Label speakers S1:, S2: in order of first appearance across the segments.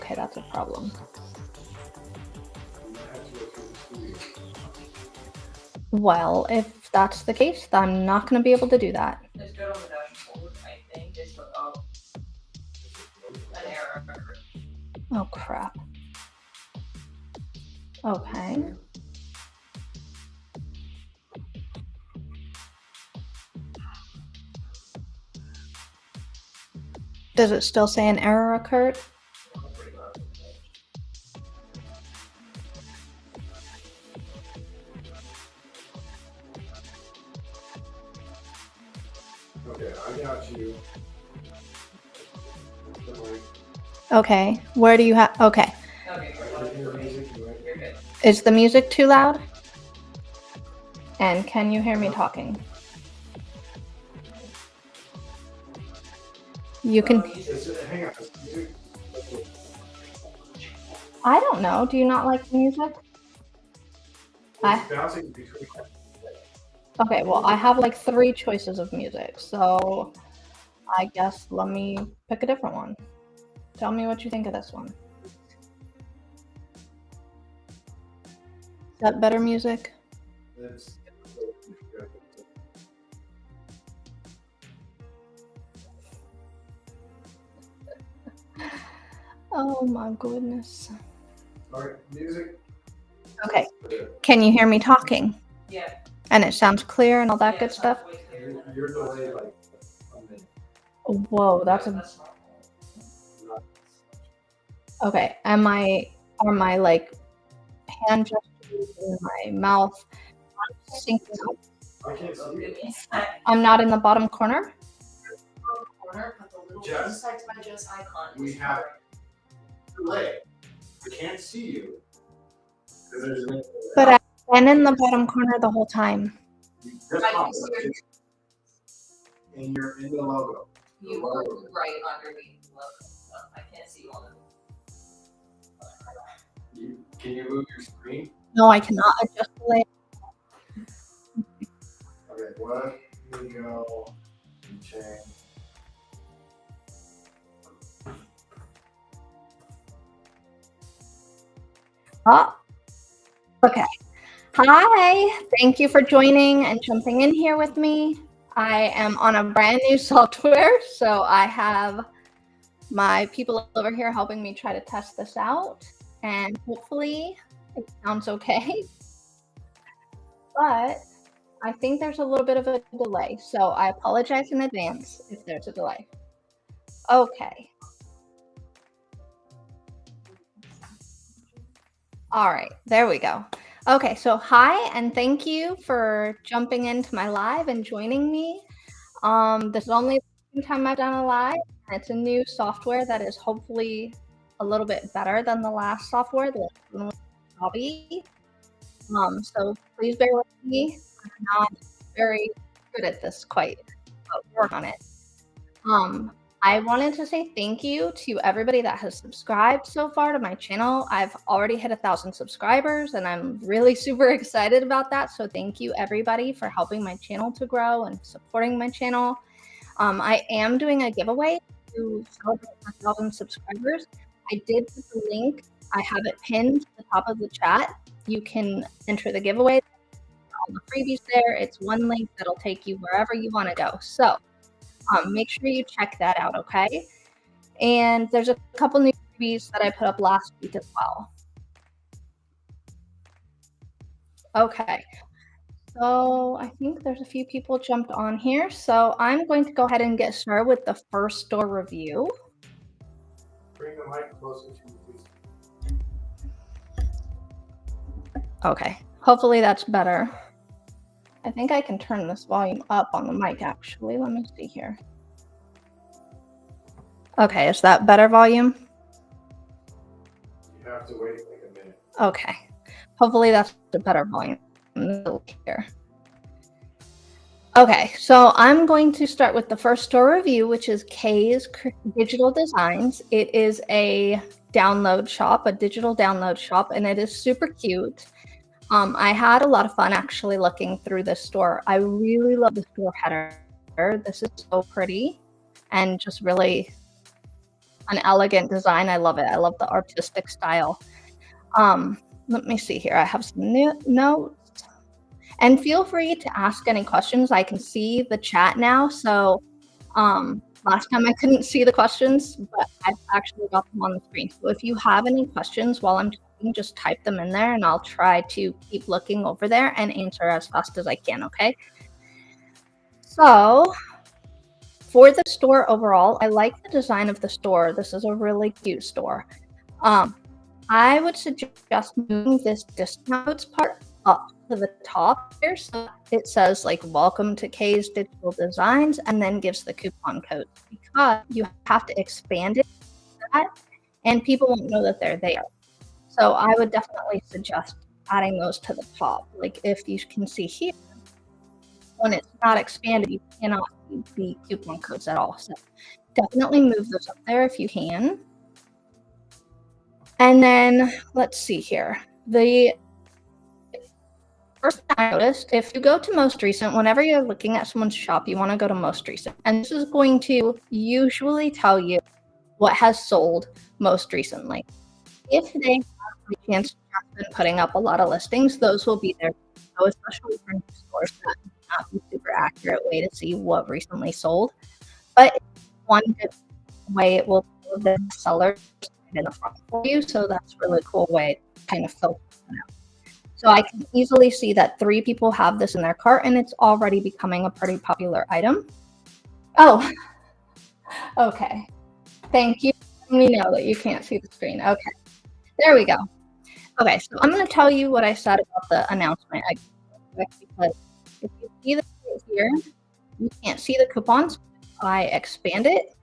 S1: Okay, that's a problem. Well, if that's the case, then I'm not going to be able to do that.
S2: Just go on the dashboard, I think. Just look up an error.
S1: Oh, crap. Okay. Does it still say an error occurred?
S3: Okay, I got you.
S1: Okay, where do you have? Okay.
S2: Okay, you're good.
S1: Is the music too loud? And can you hear me talking? You can.
S3: Hang on.
S1: I don't know. Do you not like music?
S3: It's bouncing between.
S1: Okay, well, I have like 3 choices of music, so I guess let me pick a different one. Tell me what you think of this one. Is that better music? Oh my goodness.
S3: All right, music.
S1: Okay, can you hear me talking?
S2: Yeah.
S1: And it sounds clear and all that good stuff?
S3: You're delayed like a minute.
S1: Whoa, that's a... Okay, are my like hand gestures and my mouth syncing up?
S3: I can't see you.
S1: I'm not in the bottom corner?
S2: Corner, put the little
S3: Jess.
S2: inside my Jess icon.
S3: We have delay. I can't see you. There's an
S1: But I've been in the bottom corner the whole time.
S3: just
S2: I
S3: popped
S2: can
S3: up.
S2: see
S3: And you're in the logo.
S2: you are right underneath the logo. I can't see you on it.
S3: Can you move your screen?
S1: No, I cannot adjust the layout.
S3: Okay, what? Here we go. And change.
S1: Oh, okay. Hi, thank you for joining and jumping in here with me. I am on a brand new software, so I have my people over here helping me try to test this out, and hopefully it sounds okay. But I think there's a little bit of a delay, so I apologize in advance if there's a delay. Okay. All right, there we go. Okay, so hi, and thank you for jumping into my live and joining me. This is only the second time I've done a live, and it's a new software that is hopefully a little bit better than the last software, the one with Hobby. So please bear with me. I'm not very good at this quite, but work on it. I wanted to say thank you to everybody that has subscribed so far to my channel. I've already hit 1,000 subscribers, and I'm really super excited about that. So thank you everybody for helping my channel to grow and supporting my channel. I am doing a giveaway to celebrate 1,000 subscribers. I did put the link. I have it pinned to the top of the chat. You can enter the giveaway. All the freebies there. It's one link that'll take you wherever you want to go. So make sure you check that out, okay? And there's a couple new freebies that I put up last week as well. Okay, so I think there's a few people jumped on here. So I'm going to go ahead and get started with the first store review.
S3: Bring the mic closer to you, please.
S1: Okay, hopefully that's better. I think I can turn this volume up on the mic, actually. Let me see here. Okay, is that better volume?
S3: You have to wait like a minute.
S1: Okay, hopefully that's a better volume here. Okay, so I'm going to start with the first store review, which is K's Digital Designs. It is a download shop, a digital download shop, and it is super cute. I had a lot of fun actually looking through this store. I really love the store header. This is so pretty and just really an elegant design. I love it. I love the artistic style. Let me see here. I have some new notes. And feel free to ask any questions. I can see the chat now. So last time I couldn't see the questions, but I've actually got them on the screen. So if you have any questions while I'm talking, just type them in there and I'll try to keep looking over there and answer as fast as I can, okay? So for the store overall, I like the design of the store. This is a really cute store. I would suggest moving this discount codes part up to the top here, so it says like welcome to K's Digital Designs and then gives the coupon codes, because you have to expand it that and people won't know that they're there. So I would definitely suggest adding those to the top. Like if you can see here, when it's not expanded, you cannot see the coupon codes at all. So definitely move those up there if you can. And then let's see here. The first thing I noticed, if you go to most recent, whenever you're looking at someone's shop, you want to go to most recent. And this is going to usually tell you what has sold most recently. If they have the chance to have been putting up a lot of listings, those will be there. So especially for new stores, that may not be super accurate way to see what recently sold. But one good way it will pull the sellers in the front for you. So that's a really cool way to kind of filter that out. So I can easily see that 3 people have this in their cart and it's already becoming a pretty popular item. Oh, okay. Thank you for letting me know that you can't see the screen. Okay, there we go. Okay, so I'm going to tell you what I said about the announcement. Because if you see this right here, you can't see the coupons. If I expand it,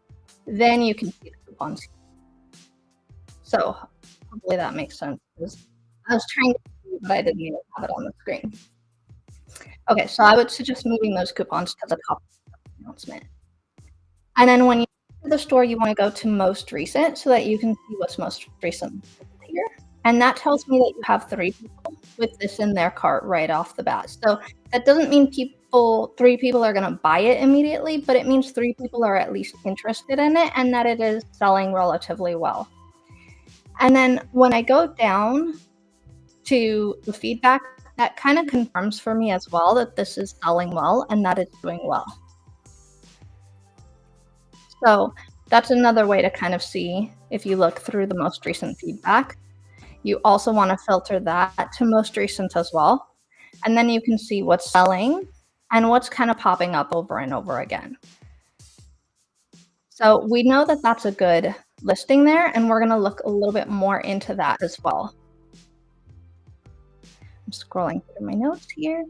S1: then you can see the coupons. So hopefully that makes sense. I was trying to see, but I didn't even have it on the screen. Okay, so I would suggest moving those coupons to the top of the announcement. And then when you go to the store, you want to go to most recent so that you can see what's most recent here. And that tells me that you have 3 people with this in their cart right off the bat. So that doesn't mean 3 people are going to buy it immediately, but it means 3 people are at least interested in it and that it is selling relatively well. And then when I go down to the feedback, that kind of confirms for me as well that this is selling well and that it's doing well. So that's another way to kind of see if you look through the most recent feedback. You also want to filter that to most recent as well. And then you can see what's selling and what's kind of popping up over and over again. So we know that that's a good listing there, and we're going to look a little bit more into that as well. I'm scrolling through my notes here.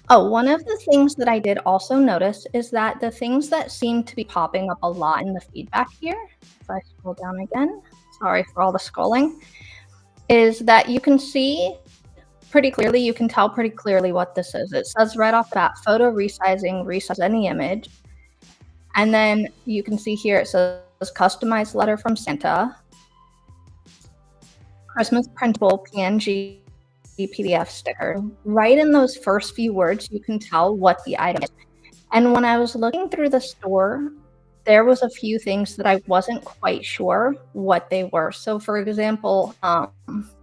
S1: Oh, one of the things that I did also notice is that the things that seem to be popping up a lot in the feedback here, if I scroll down again, sorry for all the scrolling, is that you can see pretty clearly, you can tell pretty clearly what this is. It says right off the bat, photo resizing, resize any image. And then you can see here it says customized letter from Santa, Christmas printable PNG PDF sticker. Right in those first few words, you can tell what the item is. And when I was looking through the store, there was a few things that I wasn't quite sure what they were. So for example,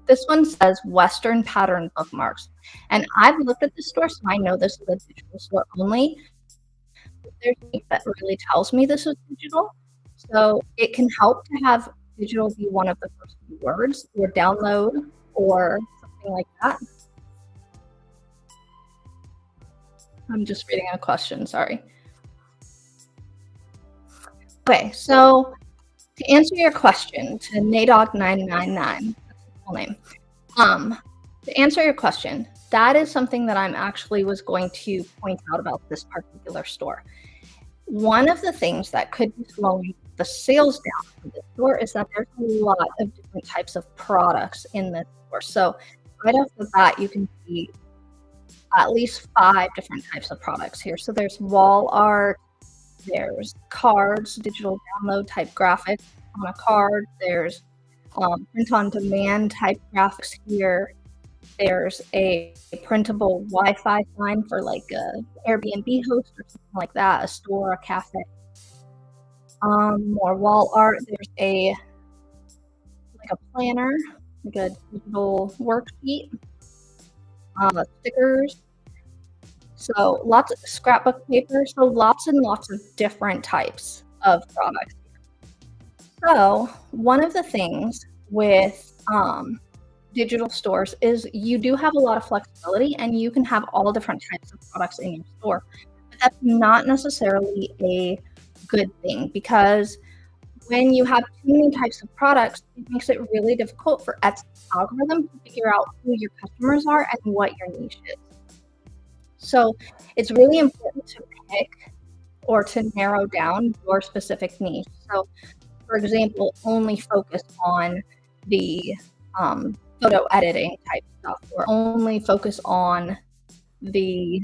S1: this one says Western pattern bookmarks. And I've looked at the store, so I know this is a digital store only. There's something that really tells me this is digital. So it can help to have digital be one of the first few words, or download, or something like that. I'm just reading a question, sorry. Okay, so to answer your question, to Nadog999, that's his full name. To answer your question, that is something that I'm actually was going to point out about this particular store. One of the things that could be slowing the sales down for this store is that there's a lot of different types of products in this store. So right off the bat, you can see at least 5 different types of products here. So there's wall art, there's cards, digital download type graphics on a card, there's print on demand type graphics here. There's a printable Wi-Fi sign for like a Airbnb host or something like that, a store, a cafe. More wall art. There's a planner, like a digital worksheet, stickers. So lots of scrapbook paper. So lots and lots of different types of products. So one of the things with digital stores is you do have a lot of flexibility and you can have all different types of products in your store. But that's not necessarily a good thing, because when you have too many types of products, it makes it really difficult for Etsy's algorithm to figure out who your customers are and what your niche is. So it's really important to pick or to narrow down your specific niche. So, for example, only focus on the photo editing type stuff, or only focus on the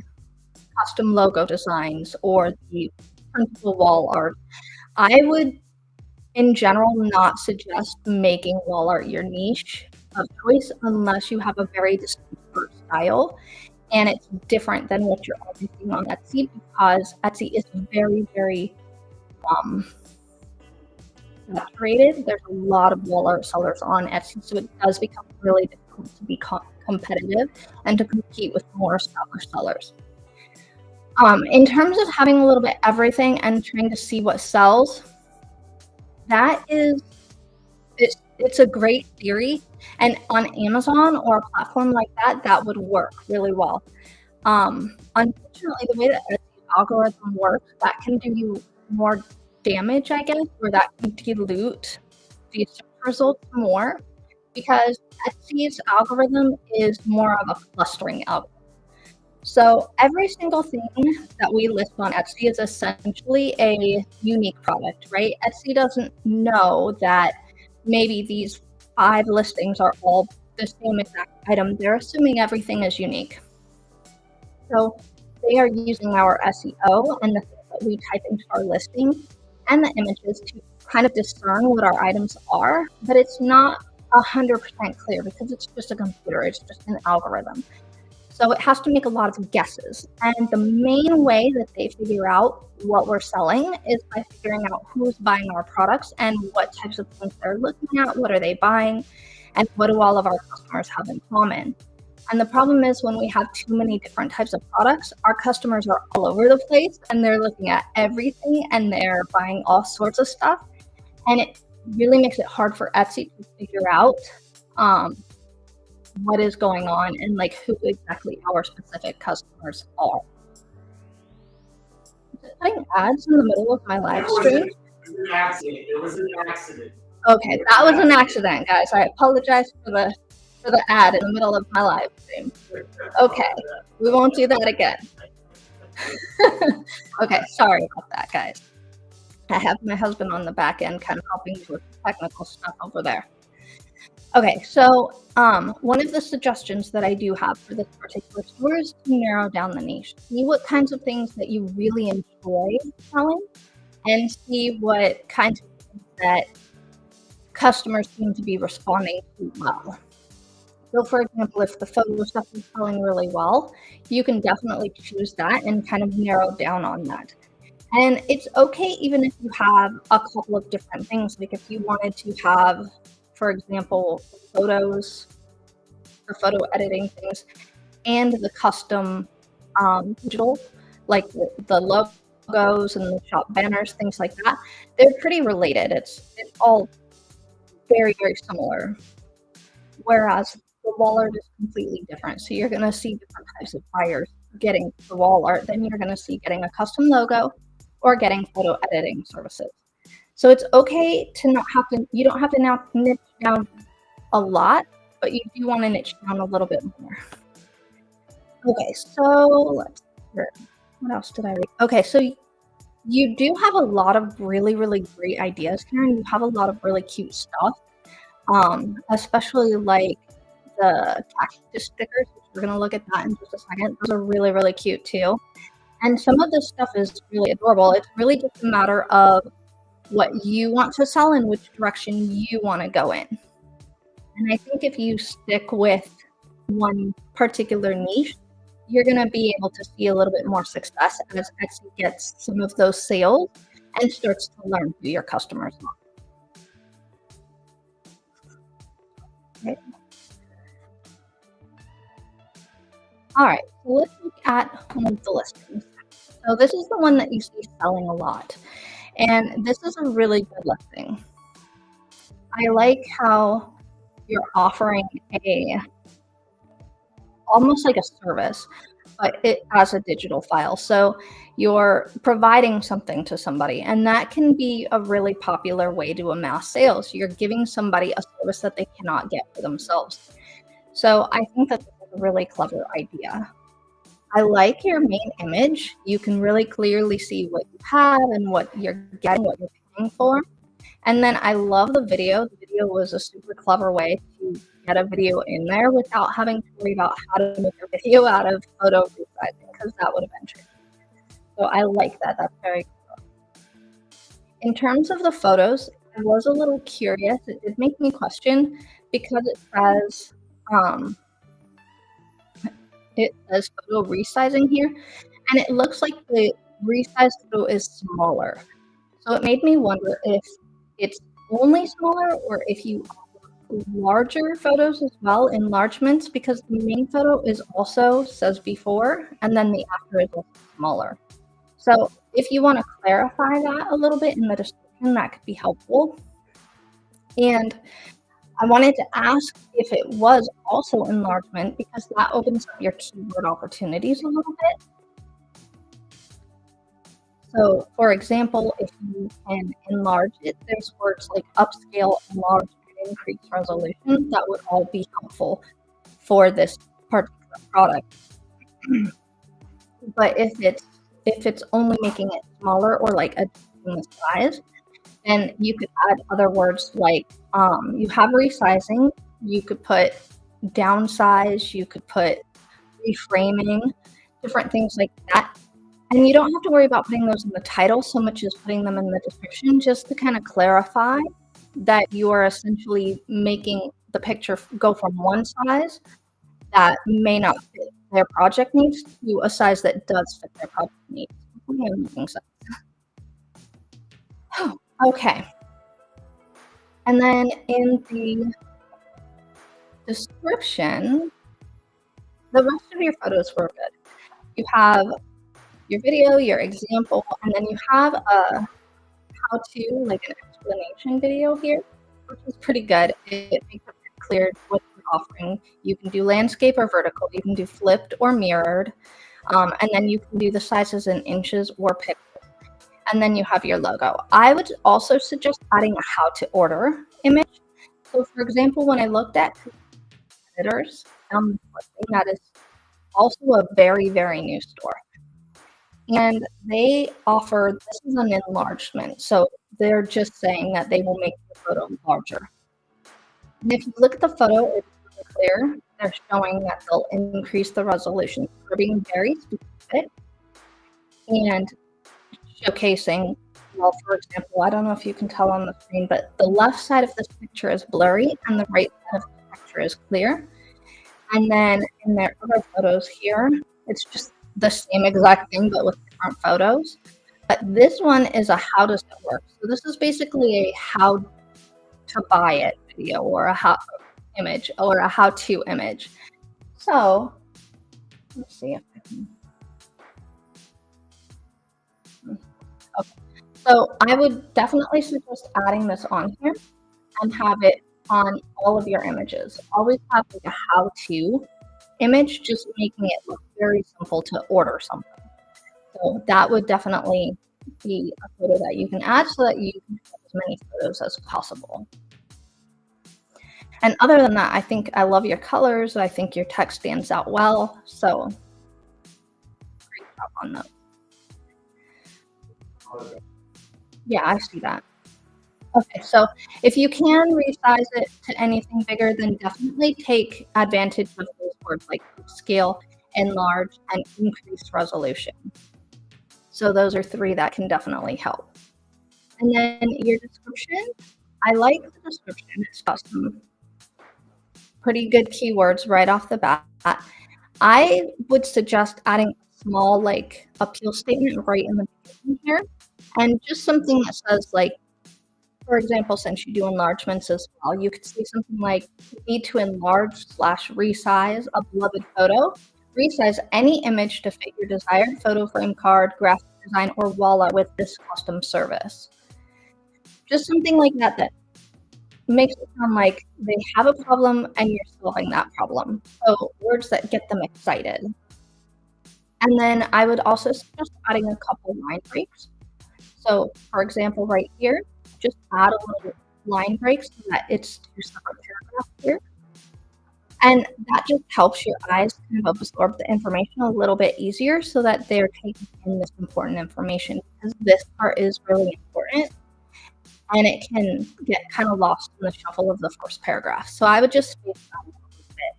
S1: custom logo designs or the printable wall art. I would, in general, not suggest making wall art your niche of choice unless you have a very distinct art style and it's different than what you're already seeing on Etsy, because Etsy is very, very saturated. There's a lot of wall art sellers on Etsy, so it does become really difficult to be competitive and to compete with more established sellers. In terms of having a little bit everything and trying to see what sells, that is, it's a great theory, and on Amazon or a platform like that, that would work really well. Unfortunately, the way that Etsy's algorithm works, that can do you more damage, I guess, or that can dilute the search results more, because Etsy's algorithm is more of a clustering algorithm. So every single thing that we list on Etsy is essentially a unique product, right? Etsy doesn't know that maybe these 5 listings are all the same exact item. They're assuming everything is unique. So they are using our SEO and the things that we type into our listing and the images to kind of discern what our items are, but it's not 100% clear because it's just a computer, it's just an algorithm. So it has to make a lot of guesses. And the main way that they figure out what we're selling is by figuring out who's buying our products and what types of things they're looking at, what are they buying, and what do all of our customers have in common. And the problem is, when we have too many different types of products, our customers are all over the place and they're looking at everything and they're buying all sorts of stuff. And it really makes it hard for Etsy to figure out what is going on and like who exactly our specific customers are. Just putting ads in the middle of my live stream.
S3: It was an accident. It was an accident.
S1: Okay, that was an accident, guys. I apologize for the ad in the middle of my live stream. Okay, we won't do that again. Okay, sorry about that, guys. I have my husband on the back end kind of helping me with the technical stuff over there. Okay, so one of the suggestions that I do have for this particular store is to narrow down the niche. See what kinds of things that you really enjoy selling, and see what kinds of things that customers seem to be responding to well. So for example, if the photo stuff is selling really well, you can definitely choose that and kind of narrow down on that. And it's okay even if you have a couple of different things. Like if you wanted to have, for example, photos or photo editing things and the custom digital, like the logos and the shop banners, things like that, they're pretty related. It's all very, very similar. Whereas the wall art is completely different. So you're going to see different types of buyers getting the wall art than you're going to see getting a custom logo or getting photo editing services. So it's okay to not have to, you don't have to now niche down a lot, but you do want to niche down a little bit more. Okay, so let's see. What else did I read? Okay, so you do have a lot of really, really great ideas here, and you have a lot of really cute stuff. Especially like the cactus stickers, which we're going to look at that in just a second. Those are really, really cute too. And some of this stuff is really adorable. It's really just a matter of what you want to sell and which direction you want to go in. And I think if you stick with one particular niche, you're going to be able to see a little bit more success as Etsy gets some of those sales and starts to learn who your customers are. Right? All right, so let's look at one of the listings. So this is the one that you see selling a lot, and this is a really good listing. I like how you're offering almost like a service, but it as a digital file. So you're providing something to somebody, and that can be a really popular way to amass sales. You're giving somebody a service that they cannot get for themselves. So I think that's a really clever idea. I like your main image. You can really clearly see what you have and what you're getting, what you're paying for. And then I love the video. The video was a super clever way to get a video in there without having to worry about how to make your video out of photo resizing, because that would have been tricky. So I like that. That's very cool. In terms of the photos, I was a little curious. It did make me question because it says photo resizing here, and it looks like the resized photo is smaller. So it made me wonder if it's only smaller or if you offer larger photos as well, enlargements, because the main photo is also says before, and then the after is also smaller. So if you want to clarify that a little bit in the description, that could be helpful. And I wanted to ask if it was also enlargement, because that opens up your keyword opportunities a little bit. So, for example, if you can enlarge it, there's words like upscale, enlarge, and increase resolution that would all be helpful for this particular product. But if it's only making it smaller or like adjusting the size, then you could add other words like you have resizing, you could put downsize, you could put reframing, different things like that. And you don't have to worry about putting those in the title so much as putting them in the description, just to kind of clarify that you are essentially making the picture go from one size that may not fit their project needs to a size that does fit their project needs. Hopefully I'm making sense. Okay. And then in the description, the rest of your photos were good. You have your video, your example, and then you have a how-to, like an explanation video here, which is pretty good. It makes it clear what you're offering. You can do landscape or vertical. You can do flipped or mirrored. And then you can do the sizes in inches or pixels. And then you have your logo. I would also suggest adding a how-to-order image. So, for example, when I looked at competitors, that is also a very, very new store. And they offer, this is an enlargement. So they're just saying that they will make the photo larger. And if you look at the photo, it's really clear. They're showing that they'll increase the resolution. They're being very specific and showcasing, well, for example, I don't know if you can tell on the screen, but the left side of this picture is blurry and the right side of the picture is clear. And then in their other photos here, it's just the same exact thing, but with different photos. But this one is a how does it work? So this is basically a how to buy it video or a how image or a how-to image. So let's see if I can. Okay. So I would definitely suggest adding this on here and have it on all of your images. Always have like a how-to image, just making it look very simple to order something. So that would definitely be a photo that you can add so that you can have as many photos as possible. And other than that, I think I love your colors. I think your text stands out well. So great job on those. Yeah, I see that. Okay, so if you can resize it to anything bigger, then definitely take advantage of those words like scale, enlarge, and increase resolution. So those are three that can definitely help. And then your description, I like the description. It's got some pretty good keywords right off the bat. I would suggest adding a small like appeal statement right in the beginning here, and just something that says like, for example, since you do enlargements as well, you could say something like, "You need to enlarge slash resize a beloved photo. Resize any image to fit your desired photo frame, card, graphic design, or wall art with this custom service." Just something like that that makes it sound like they have a problem and you're solving that problem. So words that get them excited. And then I would also suggest adding a couple line breaks. So, for example, right here, just add a little line break so that it's two separate paragraphs here. And that just helps your eyes kind of absorb the information a little bit easier so that they're taking in this important information, because this part is really important and it can get kind of lost in the shuffle of the first paragraph. So I would just space it out a little bit.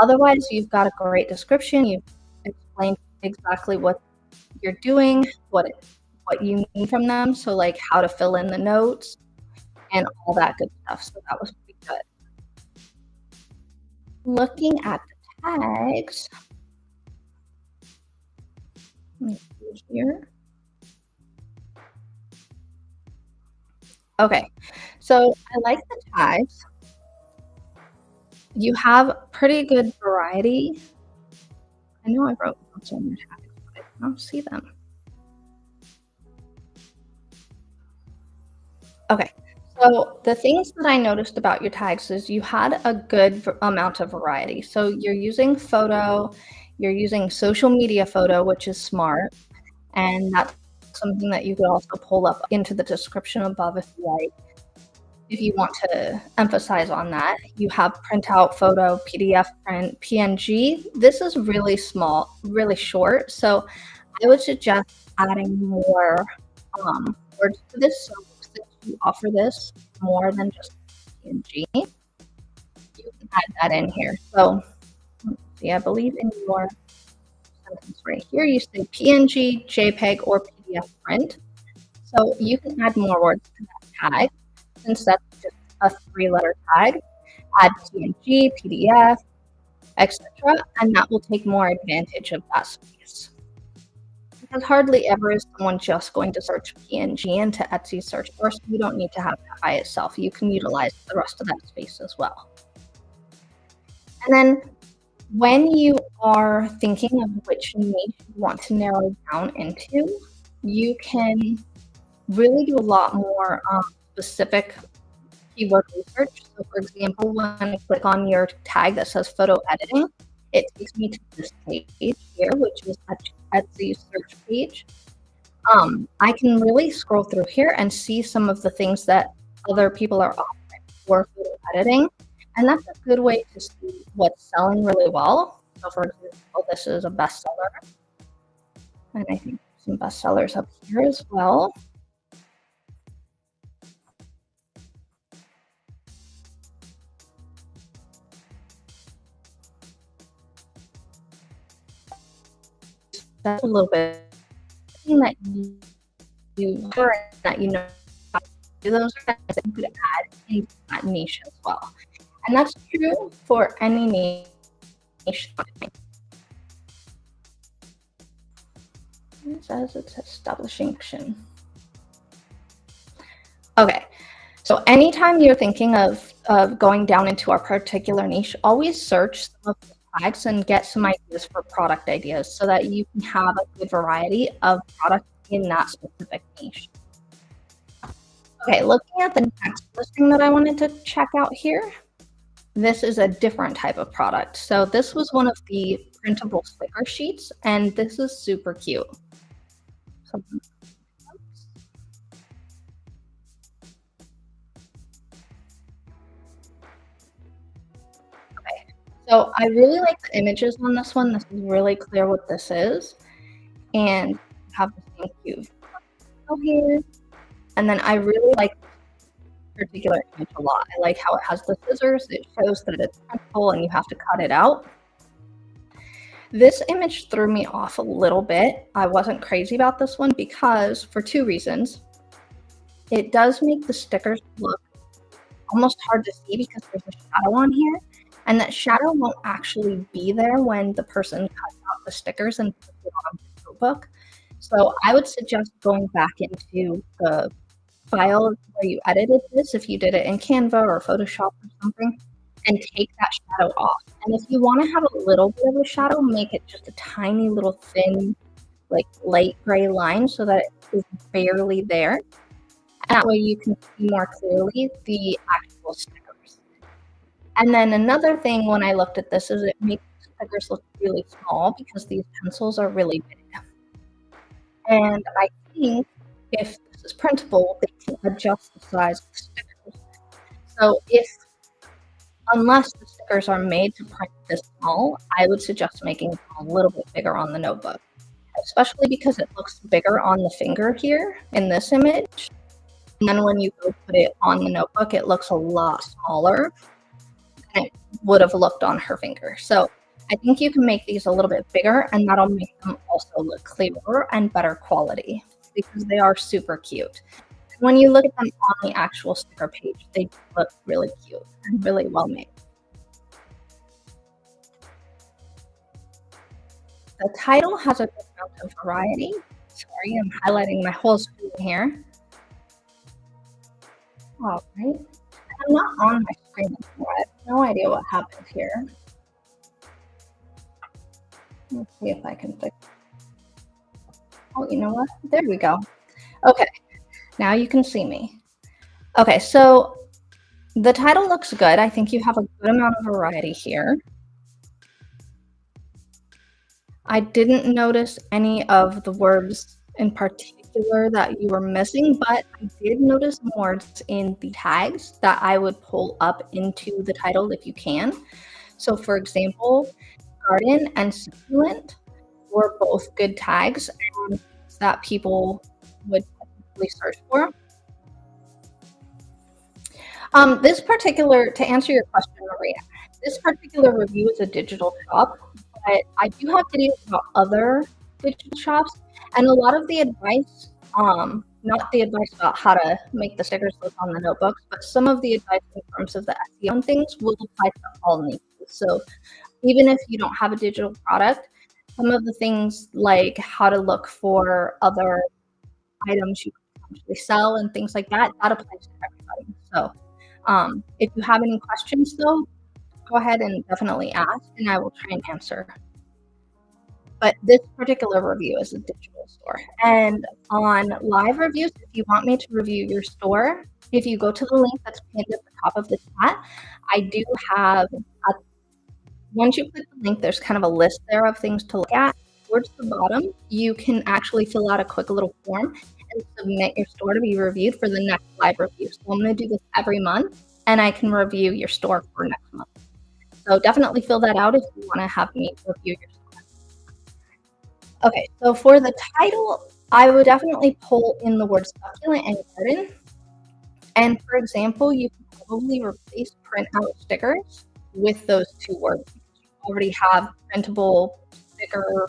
S1: Otherwise, you've got a great description. You've explained exactly what you're doing, what you need from them. So like how to fill in the notes and all that good stuff. So that was pretty good. Looking at the tags, let me see here. Okay, so I like the tags. You have pretty good variety. I know I wrote notes on your tags, but I don't see them. Okay, so the things that I noticed about your tags is you had a good amount of variety. So you're using photo, you're using social media photo, which is smart, and that's something that you could also pull up into the description above if you like. If you want to emphasize on that, you have printout photo, PDF print, PNG. This is really small, really short. So I would suggest adding more words to this. So since you offer this more than just PNG, you can add that in here. So let's see, I believe in your sentence right here, you say PNG, JPEG, or PDF print. So you can add more words to that tag. Since that's just a 3-letter tag, add PNG, PDF, etc., and that will take more advantage of that space. Because hardly ever is someone just going to search PNG into Etsy search bar, so you don't need to have that by itself. You can utilize the rest of that space as well. And then when you are thinking of which niche you want to narrow down into, you can really do a lot more specific keyword research. So for example, when I click on your tag that says photo editing, it takes me to this page here, which is Etsy search page. I can really scroll through here and see some of the things that other people are offering for photo editing. And that's a good way to see what's selling really well. So for example, this is a bestseller. And I think some bestsellers up here as well. That's a little bit that you that you know do those that you could add into that niche as well. And that's true for any niche. It says it's establishing action. Okay, so anytime you're thinking of going down into our particular niche, always search some of the tags and get some ideas for product ideas so that you can have a good variety of products in that specific niche. Okay, looking at the next listing that I wanted to check out here, this is a different type of product. So this was one of the printable sticker sheets, and this is super cute. So, okay, so I really like the images on this one. This is really clear what this is, and you have the thank you here. And then I really like this particular image a lot. I like how it has the scissors. It shows that it's printable and you have to cut it out. This image threw me off a little bit. I wasn't crazy about this one because for 2 reasons. It does make the stickers look almost hard to see because there's a shadow on here, and that shadow won't actually be there when the person cuts out the stickers and put it on the notebook. So I would suggest going back into the file where you edited this, if you did it in Canva or Photoshop or something, and take that shadow off. And if you want to have a little bit of a shadow, make it just a tiny little thin, like light gray line so that it is barely there. And that way you can see more clearly the actual stickers. And then another thing when I looked at this is it makes stickers look really small because these pencils are really big. And I think if this is printable, they can adjust the size of the stickers. So unless the stickers are made to print this small, I would suggest making them a little bit bigger on the notebook, especially because it looks bigger on the finger here in this image. And then when you go put it on the notebook, it looks a lot smaller than it would have looked on her finger. So I think you can make these a little bit bigger, and that'll make them also look clearer and better quality because they are super cute. When you look at them on the actual sticker page, they look really cute and really well made. The title has a good amount of variety. Sorry, I'm highlighting my whole screen here. All right. I'm not on my screen anymore. I have no idea what happened here. Let's see if I can fix it. Oh, you know what? There we go. Okay, now you can see me. Okay, so the title looks good. I think you have a good amount of variety here. I didn't notice any of the words in particular that you were missing, but I did notice some words in the tags that I would pull up into the title if you can. So for example, garden and succulent were both good tags that people would typically search for. To answer your question, Maria, this particular review is a digital shop, but I do have videos about other digital shops, and a lot of the advice, not the advice about how to make the stickers look on the notebooks, but some of the advice in terms of the SEO and things will apply to all niches. So even if you don't have a digital product, some of the things like how to look for other items you can potentially sell and things like that, that applies to everybody. So if you have any questions though, go ahead and definitely ask and I will try and answer. But this particular review is a digital store. And on live reviews, if you want me to review your store, if you go to the link that's pinned at the top of the chat, I do have, once you click the link, there's kind of a list there of things to look at. Towards the bottom, you can actually fill out a quick little form and submit your store to be reviewed for the next live review. So I'm going to do this every month, and I can review your store for next month. So definitely fill that out if you want to have me review your store. Okay, so for the title, I would definitely pull in the word succulent and garden. And for example, you can probably replace print out stickers with those two words. You already have printable sticker,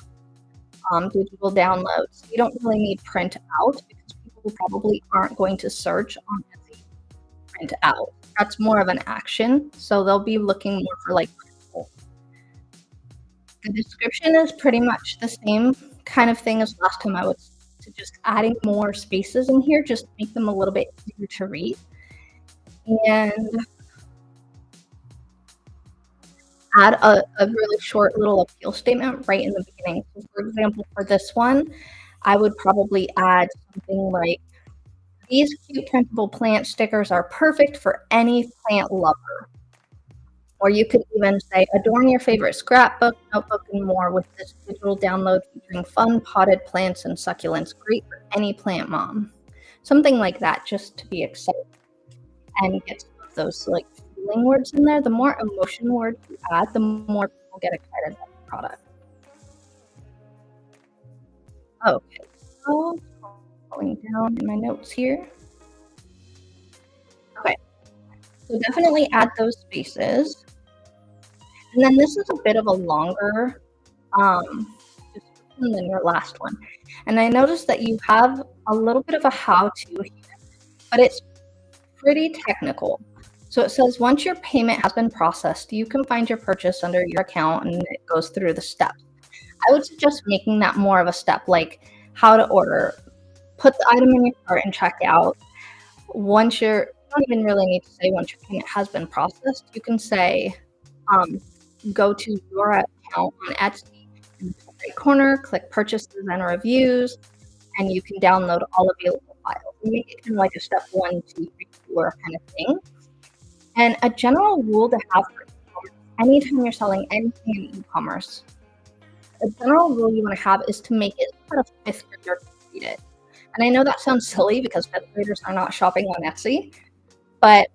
S1: digital downloads. You don't really need print out because people probably aren't going to search on Etsy print out. That's more of an action. So they'll be looking more for like printable. The description is pretty much the same kind of thing as last time. I would just adding more spaces in here, just to make them a little bit easier to read. And add a really short little appeal statement right in the beginning. So for example, for this one, I would probably add something like, these cute printable plant stickers are perfect for any plant lover. Or you could even say, adorn your favorite scrapbook, notebook, and more with this digital download featuring fun potted plants and succulents. Great for any plant mom. Something like that, just to be excited and get some of those like feeling words in there. The more emotion words you add, the more people get excited about the product. Okay, so going down in my notes here. Okay, so definitely add those spaces. And then this is a bit of a longer description than your last one. And I noticed that you have a little bit of a how-to here, but it's pretty technical. So it says, once your payment has been processed, you can find your purchase under your account, and it goes through the steps. I would suggest making that more of a step, like how to order. Put the item in your cart and check out. Once you don't even really need to say once your payment has been processed. You can say, go to your account on Etsy, in the top right corner, click purchases and reviews, and you can download all available files. And make it kind of like a step 1, 2, 3, 4 kind of thing. And a general rule to have for e-commerce, anytime you're selling anything in e-commerce, a general rule you want to have is to make it so that a 5th grader can read it. And I know that sounds silly because 5th graders are not shopping on Etsy, but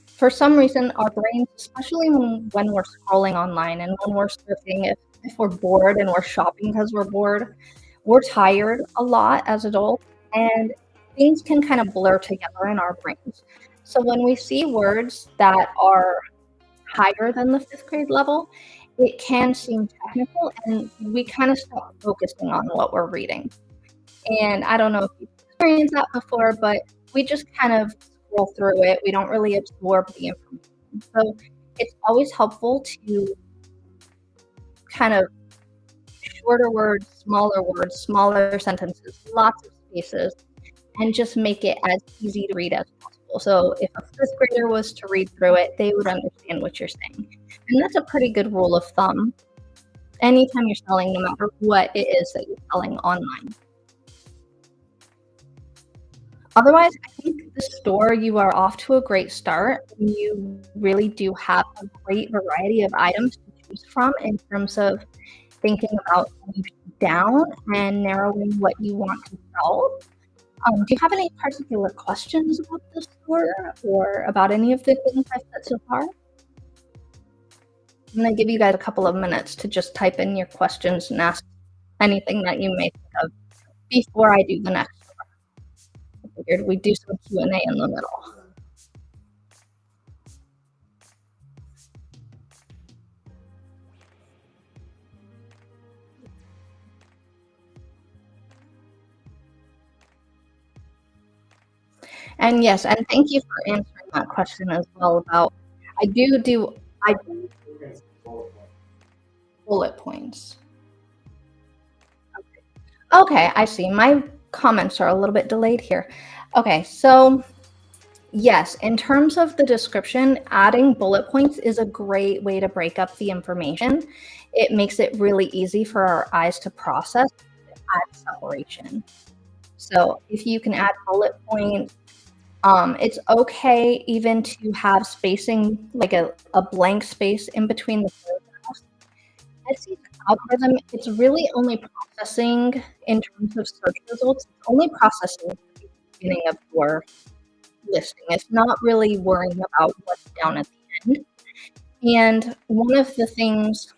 S1: for some reason, our brains, especially when we're scrolling online and when we're surfing, if we're bored and we're shopping because we're bored, we're tired a lot as adults, and things can kind of blur together in our brains. So when we see words that are higher than the 5th grade level, it can seem technical, and we kind of stop focusing on what we're reading. And I don't know if you've experienced that before, but we just kind of scroll through it. We don't really absorb the information. So it's always helpful to kind of shorter words, smaller sentences, lots of spaces, and just make it as easy to read as possible. So if a 5th grader was to read through it, they would understand what you're saying. And that's a pretty good rule of thumb anytime you're selling, no matter what it is that you're selling online. Otherwise, I think the store, you are off to a great start. You really do have a great variety of items to choose from in terms of thinking about niching down and narrowing what you want to sell. Do you have any particular questions about the store or about any of the things I've said so far? I'm going to give you guys a couple of minutes to just type in your questions and ask anything that you may think of before I do the next store. I figured we'd do some Q&A in the middle. And yes, and thank you for answering that question as well about, I do bullet points. Okay, I see. My comments are a little bit delayed here. Okay, so yes, in terms of the description, adding bullet points is a great way to break up the information. It makes it really easy for our eyes to process, add separation. So if you can add bullet points, it's okay even to have spacing, like a blank space in between the paragraphs. Etsy's algorithm, it's really only processing in terms of search results. It's only processing at the beginning of your listing. It's not really worrying about what's down at the end. And one of the things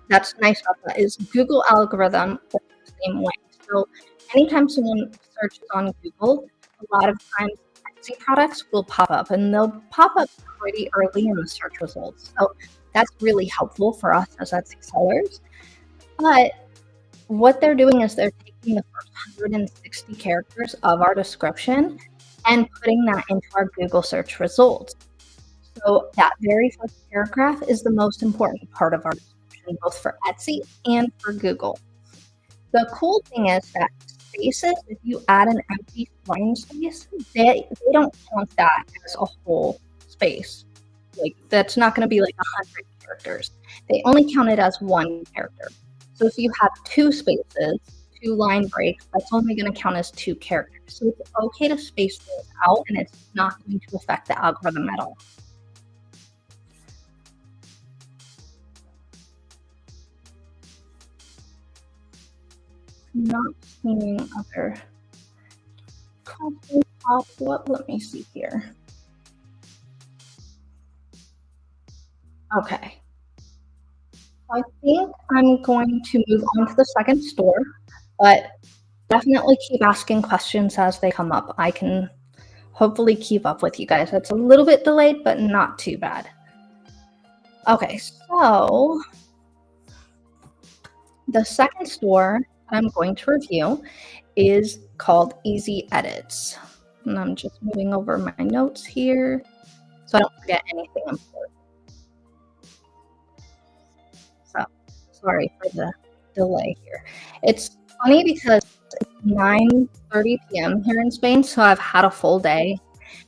S1: that's nice about that is Google algorithm works the same way. So anytime someone searches on Google, a lot of times Etsy products will pop up, and they'll pop up pretty early in the search results. So that's really helpful for us as Etsy sellers. But what they're doing is they're taking the first 160 characters of our description and putting that into our Google search results. So that very first paragraph is the most important part of our description, both for Etsy and for Google. The cool thing is that spaces, if you add an empty line space, they don't count that as a whole space. Like, that's not going to be like 100 characters. They only count it as one character. So if you have 2 spaces, 2 line breaks, that's only going to count as 2 characters. So it's okay to space those out, and it's not going to affect the algorithm at all. Not seeing other questions pop up. Let me see here. Okay. I think I'm going to move on to the second store, but definitely keep asking questions as they come up. I can hopefully keep up with you guys. It's a little bit delayed, but not too bad. Okay, so the second store I'm going to review is called Easy Edits. And I'm just moving over my notes here so I don't forget anything important. So sorry for the delay here. It's funny because it's 9:30 p.m. here in Spain, so I've had a full day,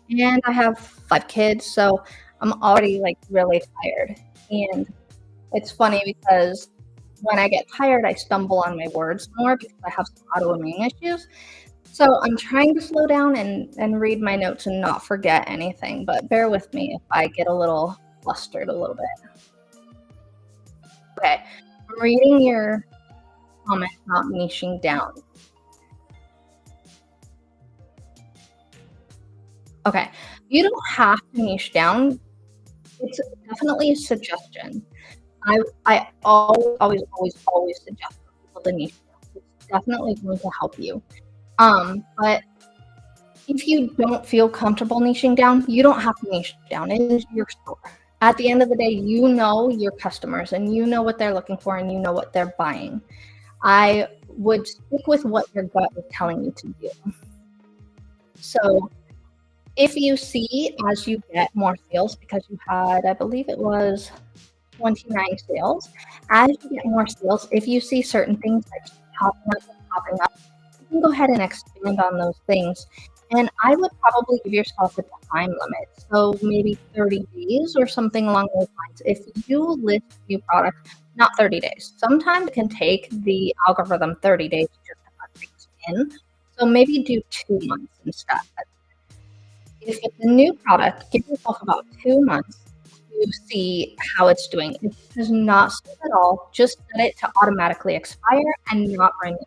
S1: and I have 5 kids, so I'm already, like, really tired, and it's funny because when I get tired, I stumble on my words more because I have some autoimmune issues. So I'm trying to slow down and read my notes and not forget anything, but bear with me if I get a little flustered a little bit. Okay, I'm reading your comment about niching down. Okay, you don't have to niche down. It's definitely a suggestion. I always suggest for people to niche down. It's definitely going to help you. But if you don't feel comfortable niching down, you don't have to niche down. It is your store. At the end of the day, you know your customers and you know what they're looking for and you know what they're buying. I would stick with what your gut is telling you to do. So if you see as you get more sales, because you had, I believe it was 29 sales, as you get more sales, if you see certain things that keep popping up, you can go ahead and expand on those things. And I would probably give yourself a time limit. So maybe 30 days or something along those lines. If you list a new product, not 30 days. Sometimes it can take the algorithm 30 days to put things in. So maybe do 2 months instead. If it's a new product, give yourself about 2 months to see how it's doing. It does not save at all. Just set it to automatically expire and not renew.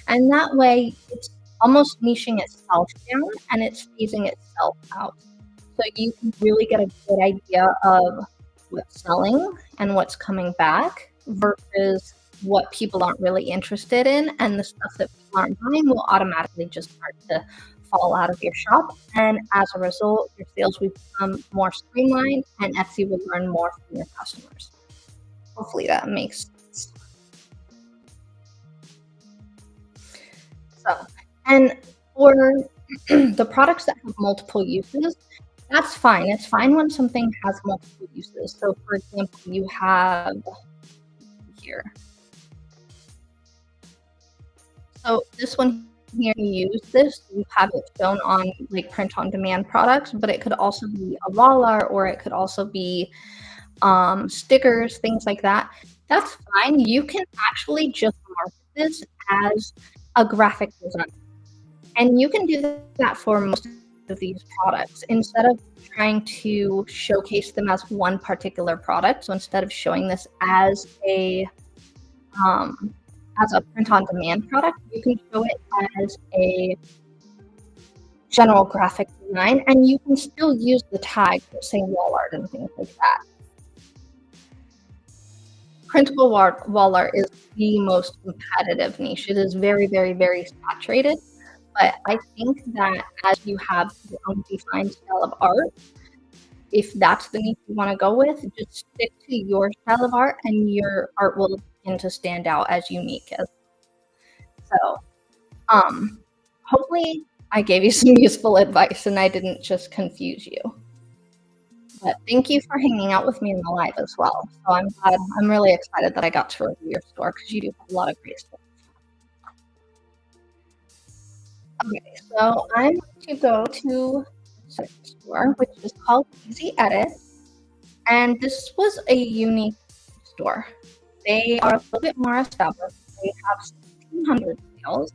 S1: And that way, it's almost niching itself down and it's phasing itself out. So you can really get a good idea of what's selling and what's coming back versus what people aren't really interested in. And the stuff that people aren't buying will automatically just start to fall out of your shop. And as a result, your sales will become more streamlined and Etsy will learn more from your customers. Hopefully that makes sense. So, and for the products that have multiple uses, that's fine. It's fine when something has multiple uses. So, for example, you have here. So this one here, you use this, you have it shown on like print on demand products, but it could also be a wall art or it could also be stickers, things like that. That's fine. You can actually just market this as a graphic design. And you can do that for most of these products instead of trying to showcase them as one particular product. So instead of showing this as a print-on-demand product, you can show it as a general graphic design, and you can still use the tag for, say, wall art and things like that. Printable wall art is the most competitive niche. It is very, very, very saturated, but I think that as you have your own defined style of art, if that's the niche you want to go with, just stick to your style of art and your art will begin to stand out as unique. So, hopefully I gave you some useful advice and I didn't just confuse you. But thank you for hanging out with me in the live as well. So I'm really excited that I got to review your store because you do have a lot of great stuff. Okay, so I'm going to go to the store, which is called Easy Edit. And this was a unique store. They are a little bit more established. They have 1,600 sales.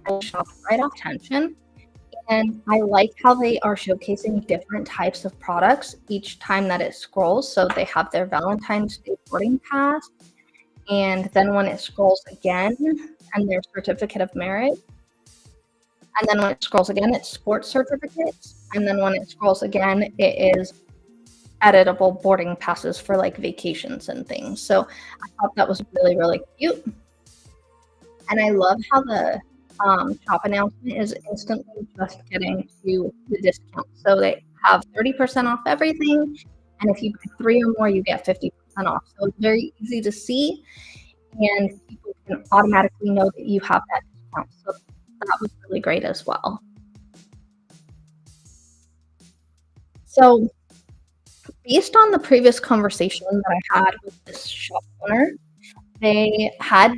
S1: And shop right off tension. And I like how they are showcasing different types of products each time that it scrolls. So they have their Valentine's Day boarding pass. And then when it scrolls again, and their certificate of merit. And then when it scrolls again, it's sports certificates. And then when it scrolls again, it is editable boarding passes for like vacations and things. So I thought that was really, really cute. And I love how the shop announcement is instantly just getting to the discount. So they have 30% off everything. And if you buy 3 or more, you get 50% off. So it's very easy to see. And people can automatically know that you have that discount. So that was really great as well. So Based on the previous conversation that I had with this shop owner, they had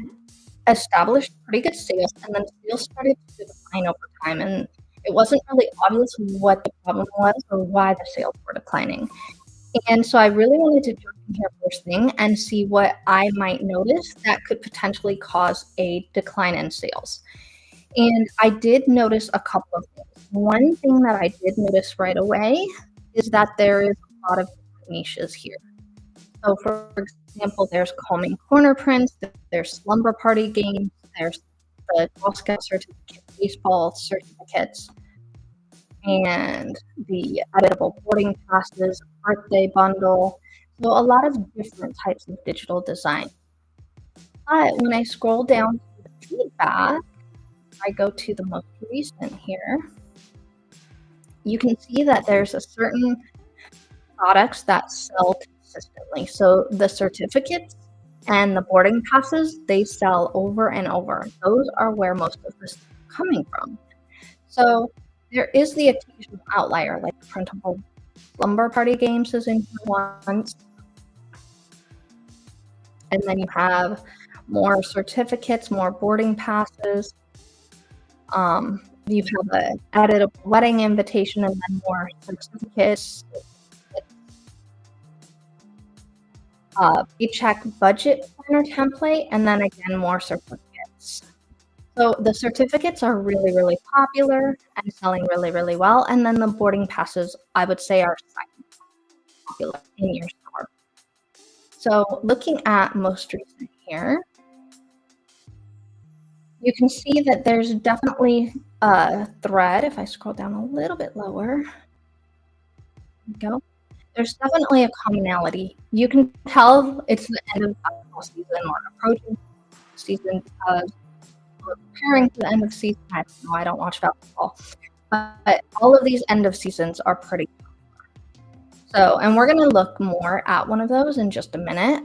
S1: established pretty good sales, and then sales started to decline over time, and it wasn't really obvious what the problem was or why the sales were declining. And so I really wanted to jump in here first thing and see what I might notice that could potentially cause a decline in sales. And I did notice a couple of things. One thing that I did notice right away is that there is a lot of different niches here. So, for example, there's calming corner prints, there's slumber party games, there's the Girl Scout certificate, baseball certificates, and the editable boarding passes, birthday bundle. So, a lot of different types of digital design. But when I scroll down to the feedback, I go to the most recent here, you can see that there's a certain products that sell consistently. So the certificates and the boarding passes, they sell over and over. Those are where most of this is coming from. So there is the occasional outlier, like printable slumber party games is in here once. And then you have more certificates, more boarding passes. You have an editable wedding invitation and then more certificates. Paycheck budget planner template, and then again more certificates. So the certificates are really, really popular and selling really, really well. And then the boarding passes, I would say, are second popular in your store. So looking at most recent here, you can see that there's definitely a thread. If I scroll down a little bit lower, there we go. There's definitely a commonality. You can tell it's the end of basketball season or approaching season because we're preparing for the end of season. I don't know, I don't watch basketball. But all of these end of seasons are pretty popular. So, and we're going to look more at one of those in just a minute.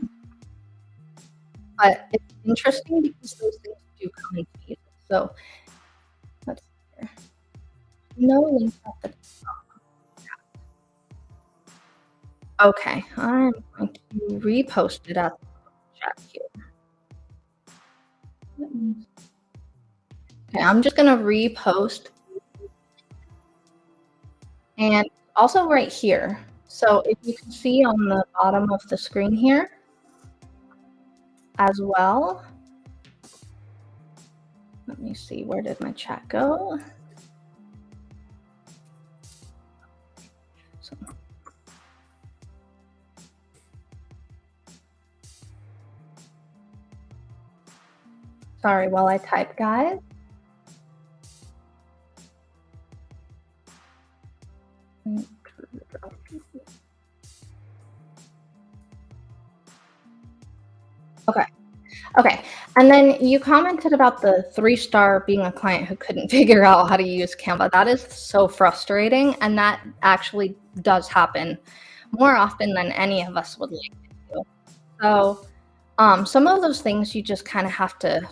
S1: But it's interesting because those things do come in seasons. So, let's see here. No link at the top. Okay, I'm going to repost it at the chat here. Okay, I'm just going to repost. And also right here. So if you can see on the bottom of the screen here as well. Let me see, where did my chat go? So, sorry while I type, guys. Okay. And then you commented about the 3-star being a client who couldn't figure out how to use Canva. That is so frustrating. And that actually does happen more often than any of us would like to do. So some of those things you just kind of have to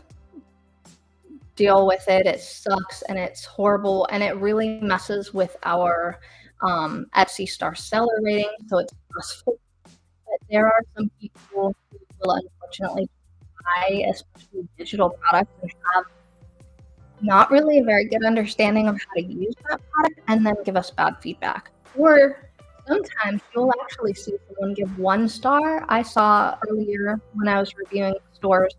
S1: deal with it. It sucks and it's horrible. And it really messes with our Etsy star seller rating. So it's stressful. But there are some people who will unfortunately buy, especially digital products, and have not really a very good understanding of how to use that product and then give us bad feedback. Or sometimes you'll actually see someone give 1 star. I saw earlier when I was reviewing stores,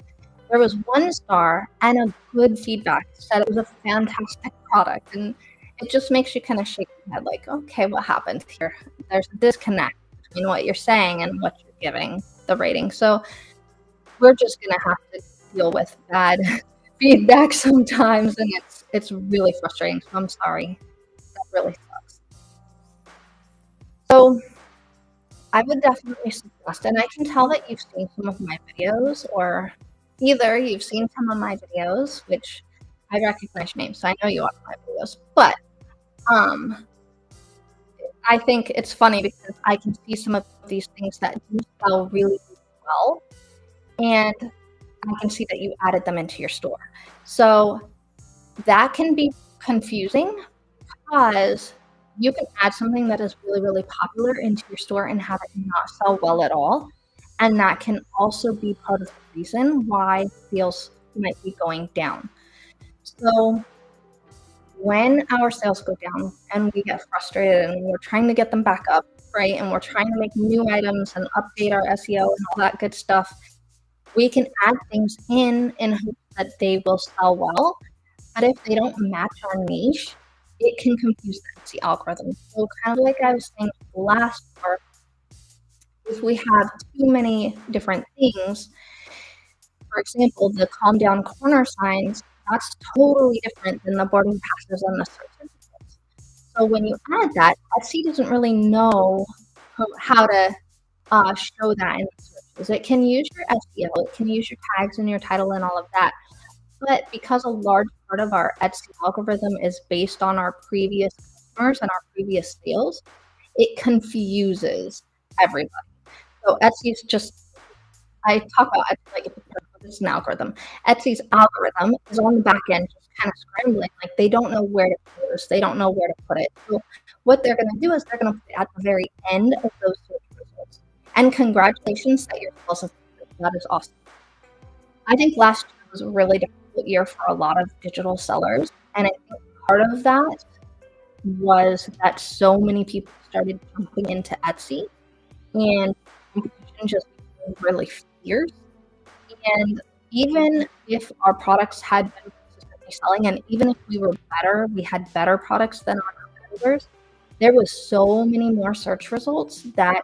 S1: there was 1 star and a good feedback, said it was a fantastic product. And it just makes you kind of shake your head like, okay, what happened here? There's a disconnect between what you're saying and what you're giving the rating. So we're just going to have to deal with bad feedback sometimes, and it's really frustrating. So I'm sorry. That really sucks. So I would definitely suggest, and I can tell that you've seen some of my videos, or either you've seen some of my videos, which I recognize your name, so I know you watch my videos, but I think it's funny because I can see some of these things that do sell really, really well, and I can see that you added them into your store. So that can be confusing because you can add something that is really, really popular into your store and have it not sell well at all. And that can also be part of the reason why sales might be going down. So when our sales go down and we get frustrated and we're trying to get them back up, right? And we're trying to make new items and update our SEO and all that good stuff, we can add things in hopes that they will sell well. But if they don't match our niche, it can confuse the Etsy algorithm. So kind of like I was saying last part, if we have too many different things, for example, the calm down corner signs, that's totally different than the boarding passes and the search interface. So when you add that, Etsy doesn't really know how to show that in the searches. It can use your SEO, it can use your tags and your title and all of that. But because a large part of our Etsy algorithm is based on our previous customers and our previous sales, it confuses everybody. So Etsy's just, I talk about Etsy like it's an algorithm. Etsy's algorithm is on the back end just kind of scrambling. Like they don't know where to put this, they don't know where to put it. So what they're going to do is they're going to put it at the very end of those search results. And congratulations that your sales have, that is awesome. I think last year was a really difficult year for a lot of digital sellers. And I think part of that was that so many people started jumping into Etsy and competition just became really fierce. And even if our products had been consistently selling, and even if we were better, we had better products than our competitors, there was so many more search results that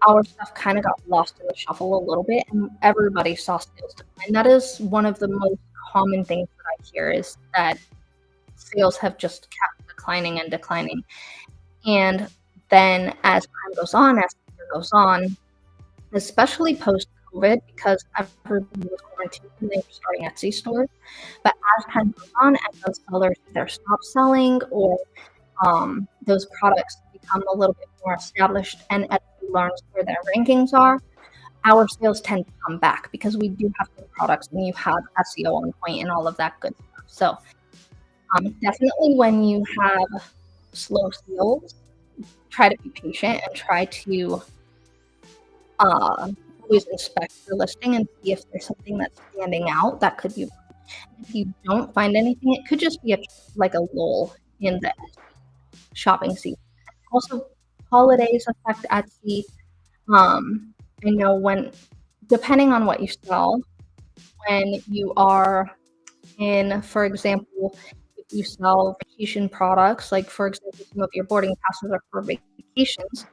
S1: our stuff kind of got lost in the shuffle a little bit, and everybody saw sales decline. That is one of the most common things that I hear is that sales have just kept declining and declining. And then as time goes on, as the year goes on, especially post-COVID, because everybody was quarantined and they were starting Etsy stores. But as time goes on and those sellers either stop selling or those products become a little bit more established and Etsy learns where their rankings are, our sales tend to come back because we do have good products and you have SEO on point and all of that good stuff. So definitely when you have slow sales, try to be patient and try to always inspect your listing and see if there's something that's standing out that could be. If you don't find anything, it could just be like a lull in the shopping season. Also, holidays affect Etsy. I know when, depending on what you sell, when you are in, for example, if you sell vacation products, like for example, some of your boarding passes are for vacations.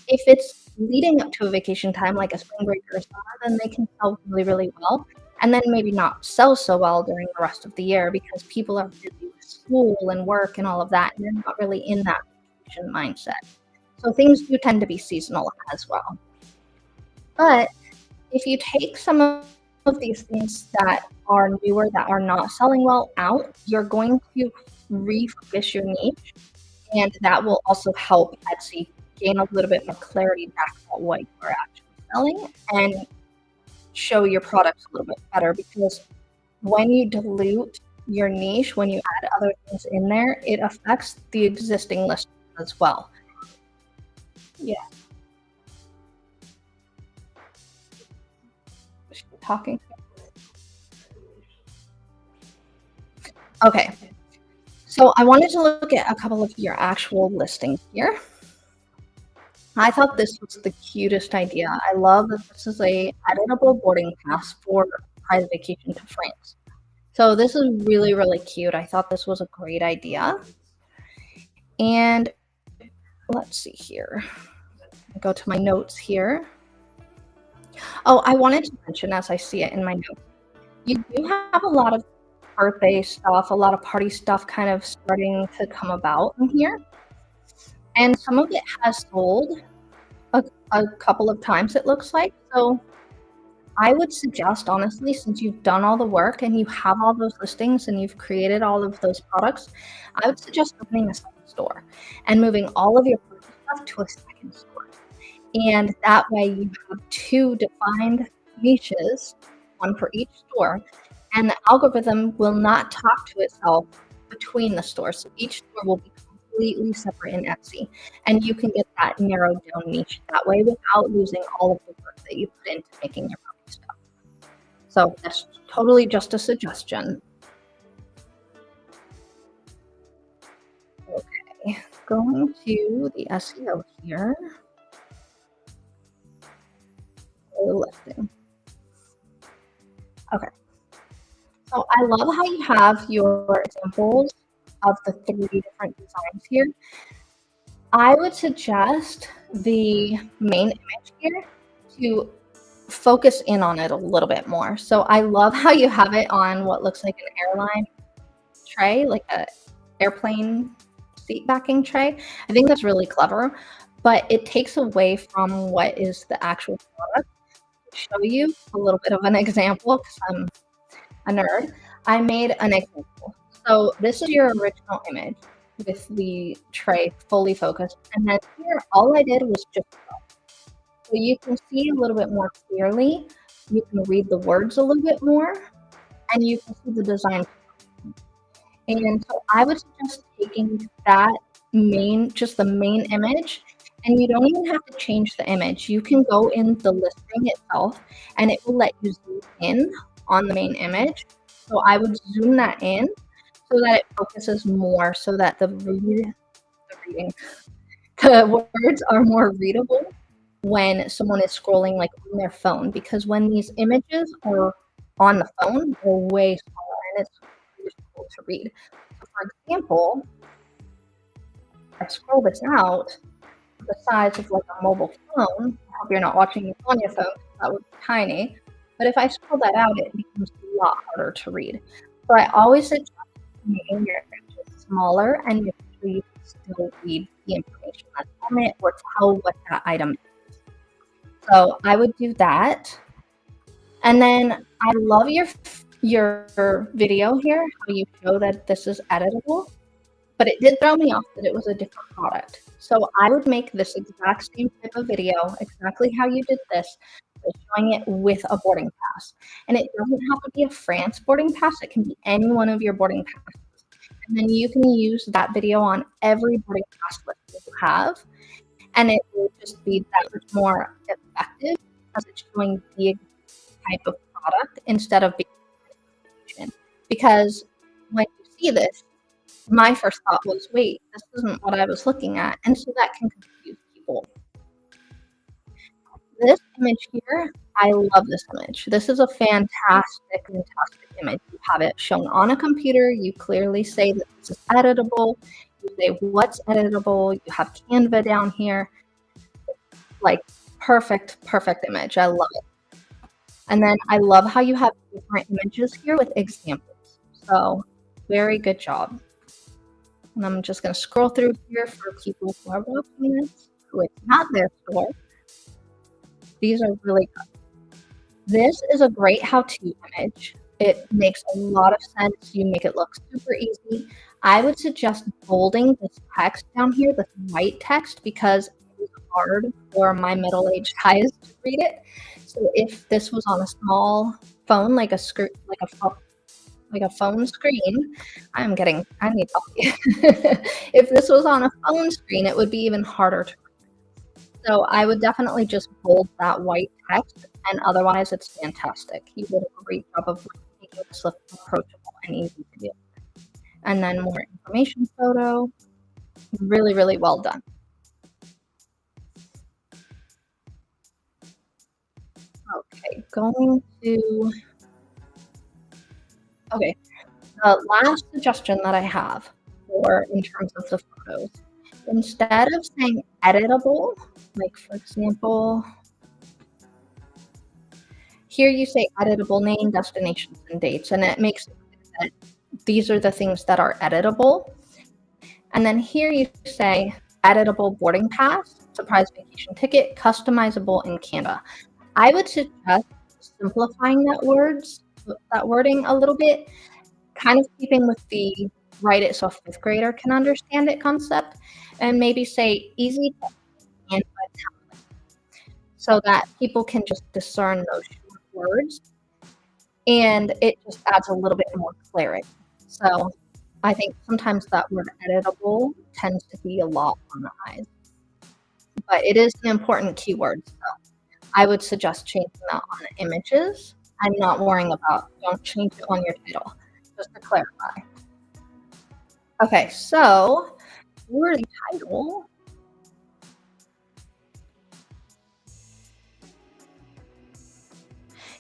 S1: If it's leading up to a vacation time, like a spring break or summer, then they can sell really, really well. And then maybe not sell so well during the rest of the year because people are busy with school and work and all of that, and they're not really in that vacation mindset. So things do tend to be seasonal as well. But if you take some of these things that are newer, that are not selling well out, you're going to refocus your niche, and that will also help Etsy gain a little bit more clarity back about what you're actually selling and show your products a little bit better. Because when you dilute your niche, when you add other things in there, it affects the existing list as well. Yeah. Talking. Okay. So I wanted to look at a couple of your actual listings here. I thought this was the cutest idea. I love that this is a editable boarding pass for private vacation to France. So this is really, really cute. I thought this was a great idea. And let's see here. Go to my notes here. Oh, I wanted to mention, as I see it in my notes, you do have a lot of birthday stuff, a lot of party stuff kind of starting to come about in here. And some of it has sold a couple of times, it looks like. So I would suggest, honestly, since you've done all the work and you have all those listings and you've created all of those products, I would suggest opening a second store and moving all of your stuff to a second store. And that way you have two defined niches, one for each store, and the algorithm will not talk to itself between the stores. So each store will be completely separate in Etsy. And you can get that narrowed down niche that way without losing all of the work that you put into making your puppy stuff. So that's totally just a suggestion. Okay, going to the SEO here. Listing. Okay. So I love how you have your examples of the 3 different designs here. I would suggest the main image here to focus in on it a little bit more. So I love how you have it on what looks like an airline tray, like a airplane seat backing tray. I think that's really clever, but it takes away from what is the actual product. To show you a little bit of an example, because I'm a nerd, I made an example. So this is your original image with the tray fully focused. And then here, all I did was just draw. So you can see a little bit more clearly. You can read the words a little bit more, and you can see the design. And so I would suggest taking that just the main image, and you don't even have to change the image. You can go in the listing itself, and it will let you zoom in on the main image. So I would zoom that in so that it focuses more, so that the words are more readable when someone is scrolling like on their phone, because when these images are on the phone, they're way smaller and it's difficult to read. So for example, I scroll this out the size of like a mobile phone. I hope you're not watching this on your phone, that would be tiny. But if I scroll that out, it becomes a lot harder to read. So I always suggest making your images smaller and make sure you can still read the information that's on it or tell what that item is. So I would do that. And then I love your video here, how you show that this is editable. But it did throw me off that it was a different product. So I would make this exact same type of video, exactly how you did this, but showing it with a boarding pass. And it doesn't have to be a France boarding pass. It can be any one of your boarding passes. And then you can use that video on every boarding pass list that you have. And it will just be that much more effective because it's showing the type of product instead of being. Because when you see this, my first thought was, wait, this isn't what I was looking at. And so that can confuse people. This image here, I love this image. This is a fantastic image. You have it shown on a computer. You clearly say that this is editable. You say what's editable. You have Canva down here. Like perfect image. I love it. And then I love how you have different images here with examples. So very good job. And I'm just going to scroll through here for people who are watching this, who it's not their store. These are really good. This is a great how-to image. It makes a lot of sense. You make it look super easy. I would suggest bolding this text down here, this white text, because it is hard for my middle-aged eyes to read it. So if this was on a small phone, like a phone screen, I need coffee. If this was on a phone screen, it would be even harder to read. So I would definitely just bold that white text, and otherwise it's fantastic. You did a great job of making this look approachable and easy to do. And then more information photo. Really, really well done. Okay, the last suggestion that I have in terms of the photos, instead of saying editable, like for example, here you say editable name, destinations, and dates, and it makes it that these are the things that are editable. And then here you say editable boarding pass, surprise vacation ticket, customizable in Canva. I would suggest simplifying that wording a little bit, kind of keeping with the write it so a fifth grader can understand it concept, and maybe say easy to understand template so that people can just discern those short words, and it just adds a little bit more clarity. So I think sometimes that word editable tends to be a lot on the eyes, but it is an important keyword. So I would suggest changing that on the images and not worrying about, don't change it on your title, just to clarify. Okay, so for the title,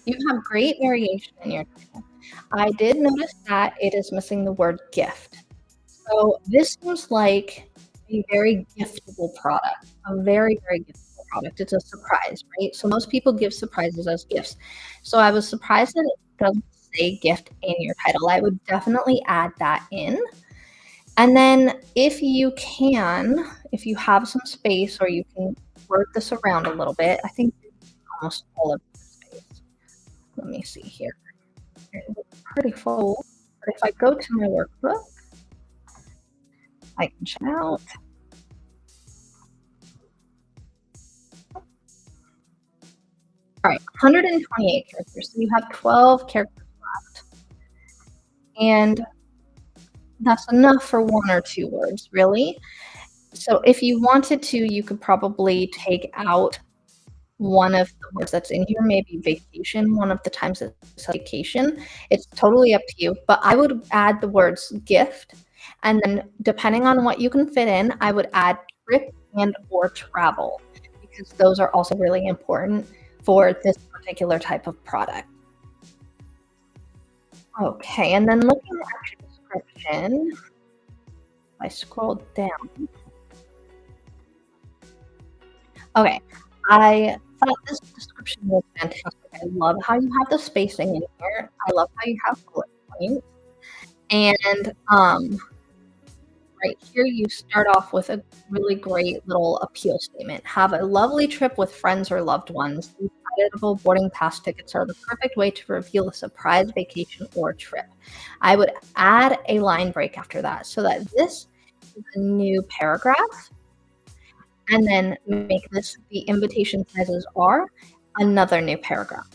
S1: you have great variation in your title. I did notice that it is missing the word gift. So this seems like a very giftable product, a very, very giftable product. It's a surprise, right? So most people give surprises as gifts. So I was surprised that it doesn't say gift in your title. I would definitely add that in. And then if you can, if you have some space or you can work this around a little bit, I think almost all of the space. Let me see here. It's pretty full. But if I go to my workbook, I can check out. All right, 128 characters. So you have 12 characters left. And that's enough for one or two words, really. So if you wanted to, you could probably take out one of the words that's in here, maybe vacation, one of the times it says vacation. It's totally up to you, but I would add the words gift, and then depending on what you can fit in, I would add trip and or travel, because those are also really important for this particular type of product. Okay, and then looking at your description, I scroll down. Okay, I thought this description was fantastic. I love how you have the spacing in here. I love how you have bullet points. And right here, you start off with a really great little appeal statement. Have a lovely trip with friends or loved ones. These editable boarding pass tickets are the perfect way to reveal a surprise vacation or trip. I would add a line break after that so that this is a new paragraph, and then make this the invitation sizes are another new paragraph.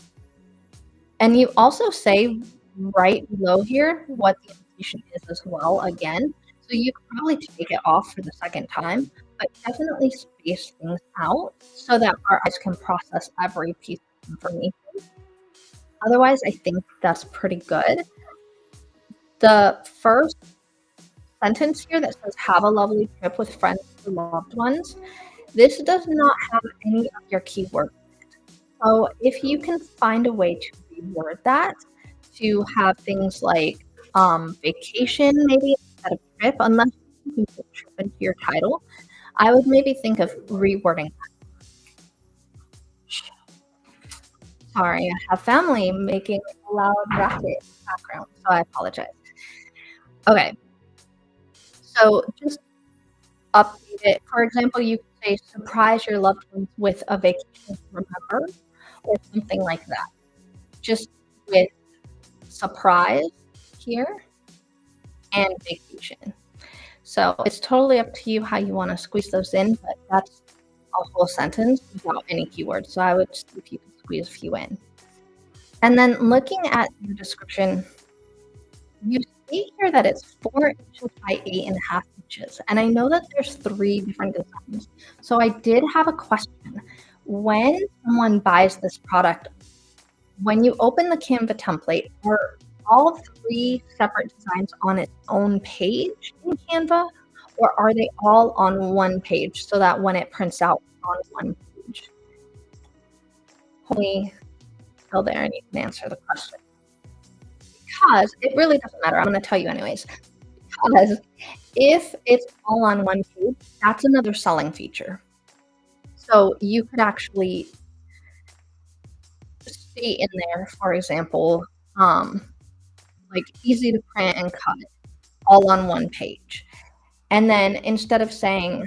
S1: And you also say right below here what the invitation is as well again. So you could probably take it off for the second time, but definitely space things out so that our eyes can process every piece of information. Otherwise, I think that's pretty good. The first sentence here that says, have a lovely trip with friends or loved ones, this does not have any of your keywords. So if you can find a way to reword that to have things like vacation maybe instead of trip, unless you can put trip into your title, I would maybe think of rewording that. Sorry, I have family making a loud racket in the background, so I apologize. Okay, so just update it. For example, you could say surprise your loved ones with a vacation to remember, or something like that. Just with surprise here and vacation. So it's totally up to you how you want to squeeze those in, but that's a whole sentence without any keywords. So I would see if you can squeeze a few in. And then looking at your description, you see here that it's 4 inches by 8.5 inches. And I know that there's 3 different designs. So I did have a question. When someone buys this product, when you open the Canva template, are all 3 separate designs on its own page in Canva, or are they all on one page so that when it prints out on one page? Hopefully, still there and you can answer the question. Because it really doesn't matter. I'm going to tell you anyways. Because if it's all on one page, that's another selling feature. So you could actually state in there, for example, like easy to print and cut, all on one page. And then instead of saying,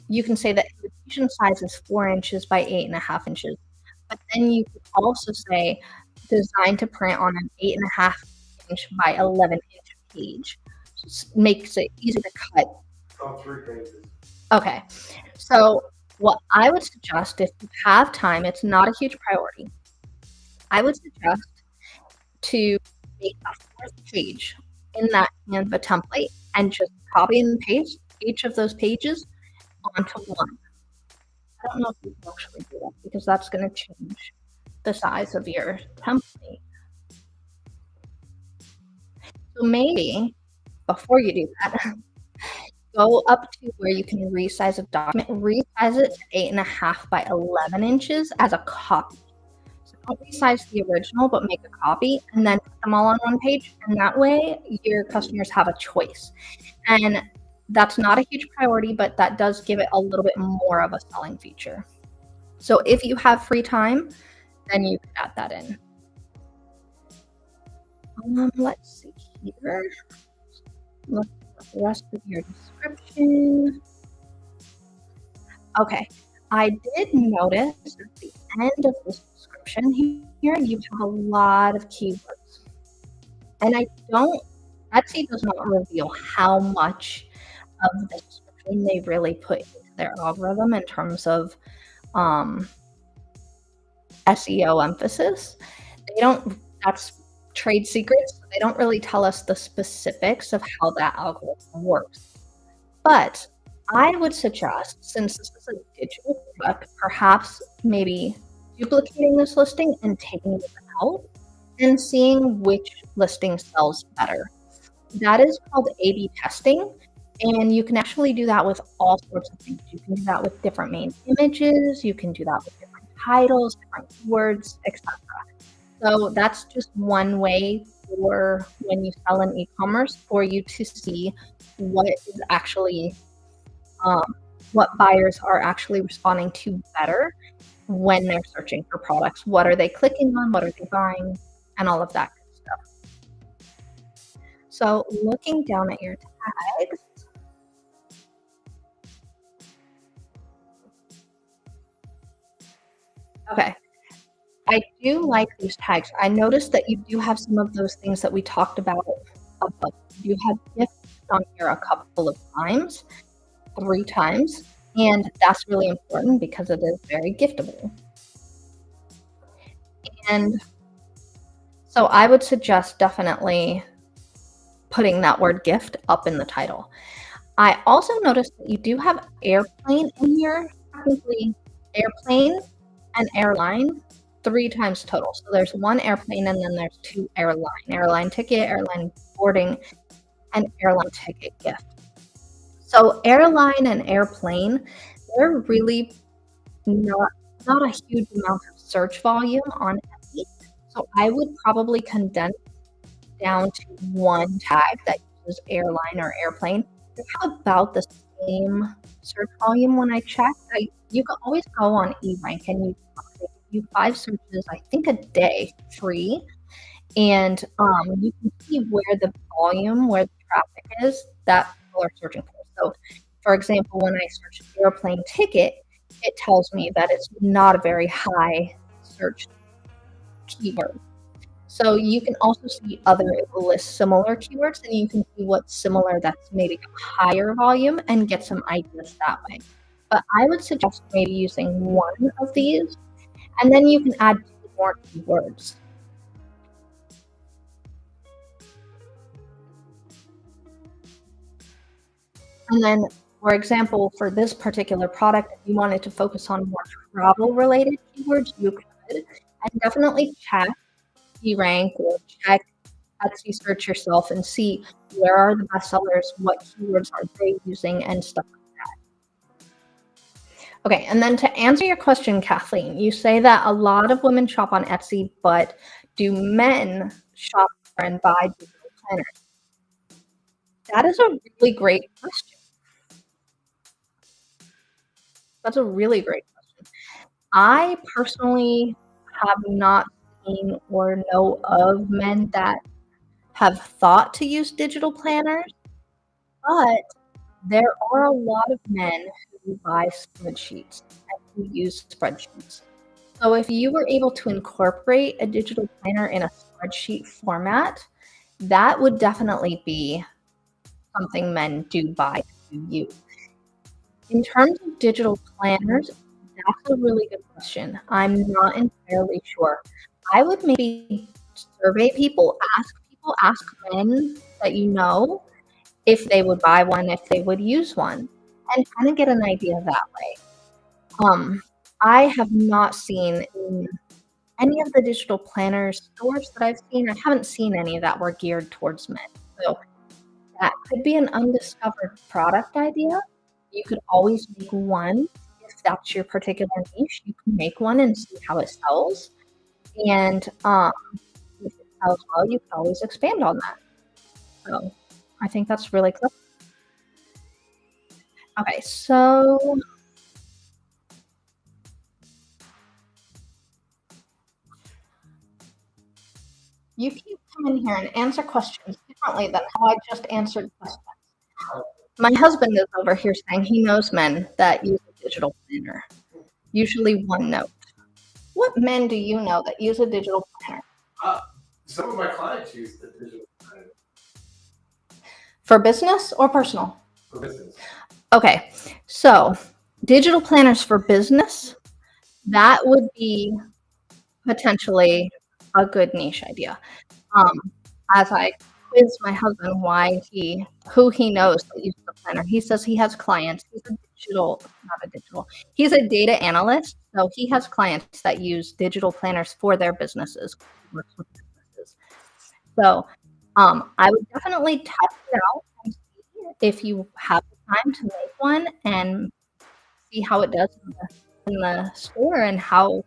S1: you can say that invitation size is 4 inches by 8.5 inches. But then you could also say designed to print on an 8.5 inch by 11 inch page. Just makes it easy to cut.
S3: Oh, 3 pages.
S1: Okay. So what I would suggest, if you have time, it's not a huge priority. I would suggest to make a 4th page in that Canva template and just copy and paste each of those pages onto one. I don't know if you can actually do that because that's going to change the size of your template. So maybe before you do that, go up to where you can resize a document, resize it to 8.5 by 11 inches as a copy. So don't resize the original, but make a copy and then put them all on one page. And that way your customers have a choice. And that's not a huge priority, but that does give it a little bit more of a selling feature. So if you have free time, then you can add that in. Let's see here. Look at the rest of your description. Okay, I did notice at the end of this description here, you have a lot of keywords. And Etsy does not reveal how much of the description they really put into their algorithm in terms of SEO emphasis. That's trade secrets. They don't really tell us the specifics of how that algorithm works. But I would suggest, since this is a digital product, perhaps maybe duplicating this listing and taking it out and seeing which listing sells better. That is called A/B testing. And you can actually do that with all sorts of things. You can do that with different main images. You can do that with different titles, different words, etc. So that's just one way for when you sell in e-commerce for you to see what is actually what buyers are actually responding to better when they're searching for products. What are they clicking on? What are they buying? And all of that good stuff. So looking down at your tags, okay. I do like these tags. I noticed that you do have some of those things that we talked about above. You have gifts on here a couple of times, 3 times, and that's really important because it is very giftable. And so I would suggest definitely putting that word gift up in the title. I also noticed that you do have airplane in here, technically airplane and airline 3 times total. So there's 1 airplane and then there's 2 airline ticket, airline boarding, and airline ticket gift. So airline and airplane, they're really not a huge amount of search volume on Etsy. So I would probably condense down to 1 tag that uses airline or airplane. They have about the same search volume when I checked. You can always go on eRank and you do 5 searches, I think a day, free. And you can see where the volume, where the traffic is that people are searching for. So, for example, when I search airplane ticket, it tells me that it's not a very high search keyword. So you can also see it will list similar keywords, and you can see what's similar that's maybe higher volume and get some ideas that way. But I would suggest maybe using 1 of these, and then you can add 2 more keywords. And then, for example, for this particular product, if you wanted to focus on more travel-related keywords, you could. And definitely check eRank or check Etsy search yourself and see where are the best sellers, what keywords are they using, and stuff like that. Okay, and then to answer your question, Kathleen, you say that a lot of women shop on Etsy, but do men shop and buy digital planners? That is a really great question. That's a really great question. I personally have not seen or know of men that have thought to use digital planners, but there are a lot of men who buy spreadsheets and who use spreadsheets. So if you were able to incorporate a digital planner in a spreadsheet format, that would definitely be something men do buy to use. In terms of digital planners, that's a really good question. I'm not entirely sure. I would maybe survey people, ask men that you know if they would buy one, if they would use one, and kind of get an idea that way. I have not seen in any of the digital planner stores that I've seen, I haven't seen any that were geared towards men. So that could be an undiscovered product idea. You could always make one if that's your particular niche. You can make one and see how it sells. And if it sells well, you can always expand on that. So I think that's really cool. Okay, so you keep coming here and answer questions differently than how I just answered questions. My husband is over here saying he knows men that use a digital planner, usually OneNote. What men do you know that use a digital planner?
S3: Some of my clients use the digital planner
S1: For business or personal?
S3: for business.
S1: Okay, so digital planners for business, that would be potentially a good niche idea. As I quiz my husband who he knows that uses the planner, he says he has clients. He's a data analyst, so he has clients that use digital planners for their businesses. He works with businesses. So I would definitely test it out and see if you have the time to make one and see how it does in the store and how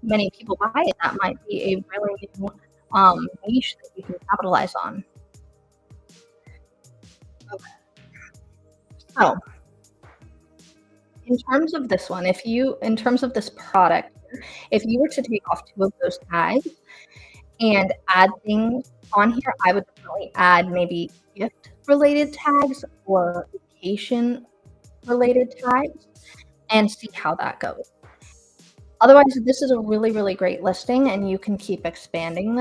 S1: many people buy it. That might be a really new niche that you can capitalize on. Okay. So, in terms of this one, in terms of this product, if you were to take off 2 of those tags and add things on here, I would definitely add maybe gift-related tags or vacation-related tags and see how that goes. Otherwise, this is a really, really great listing, and you can keep expanding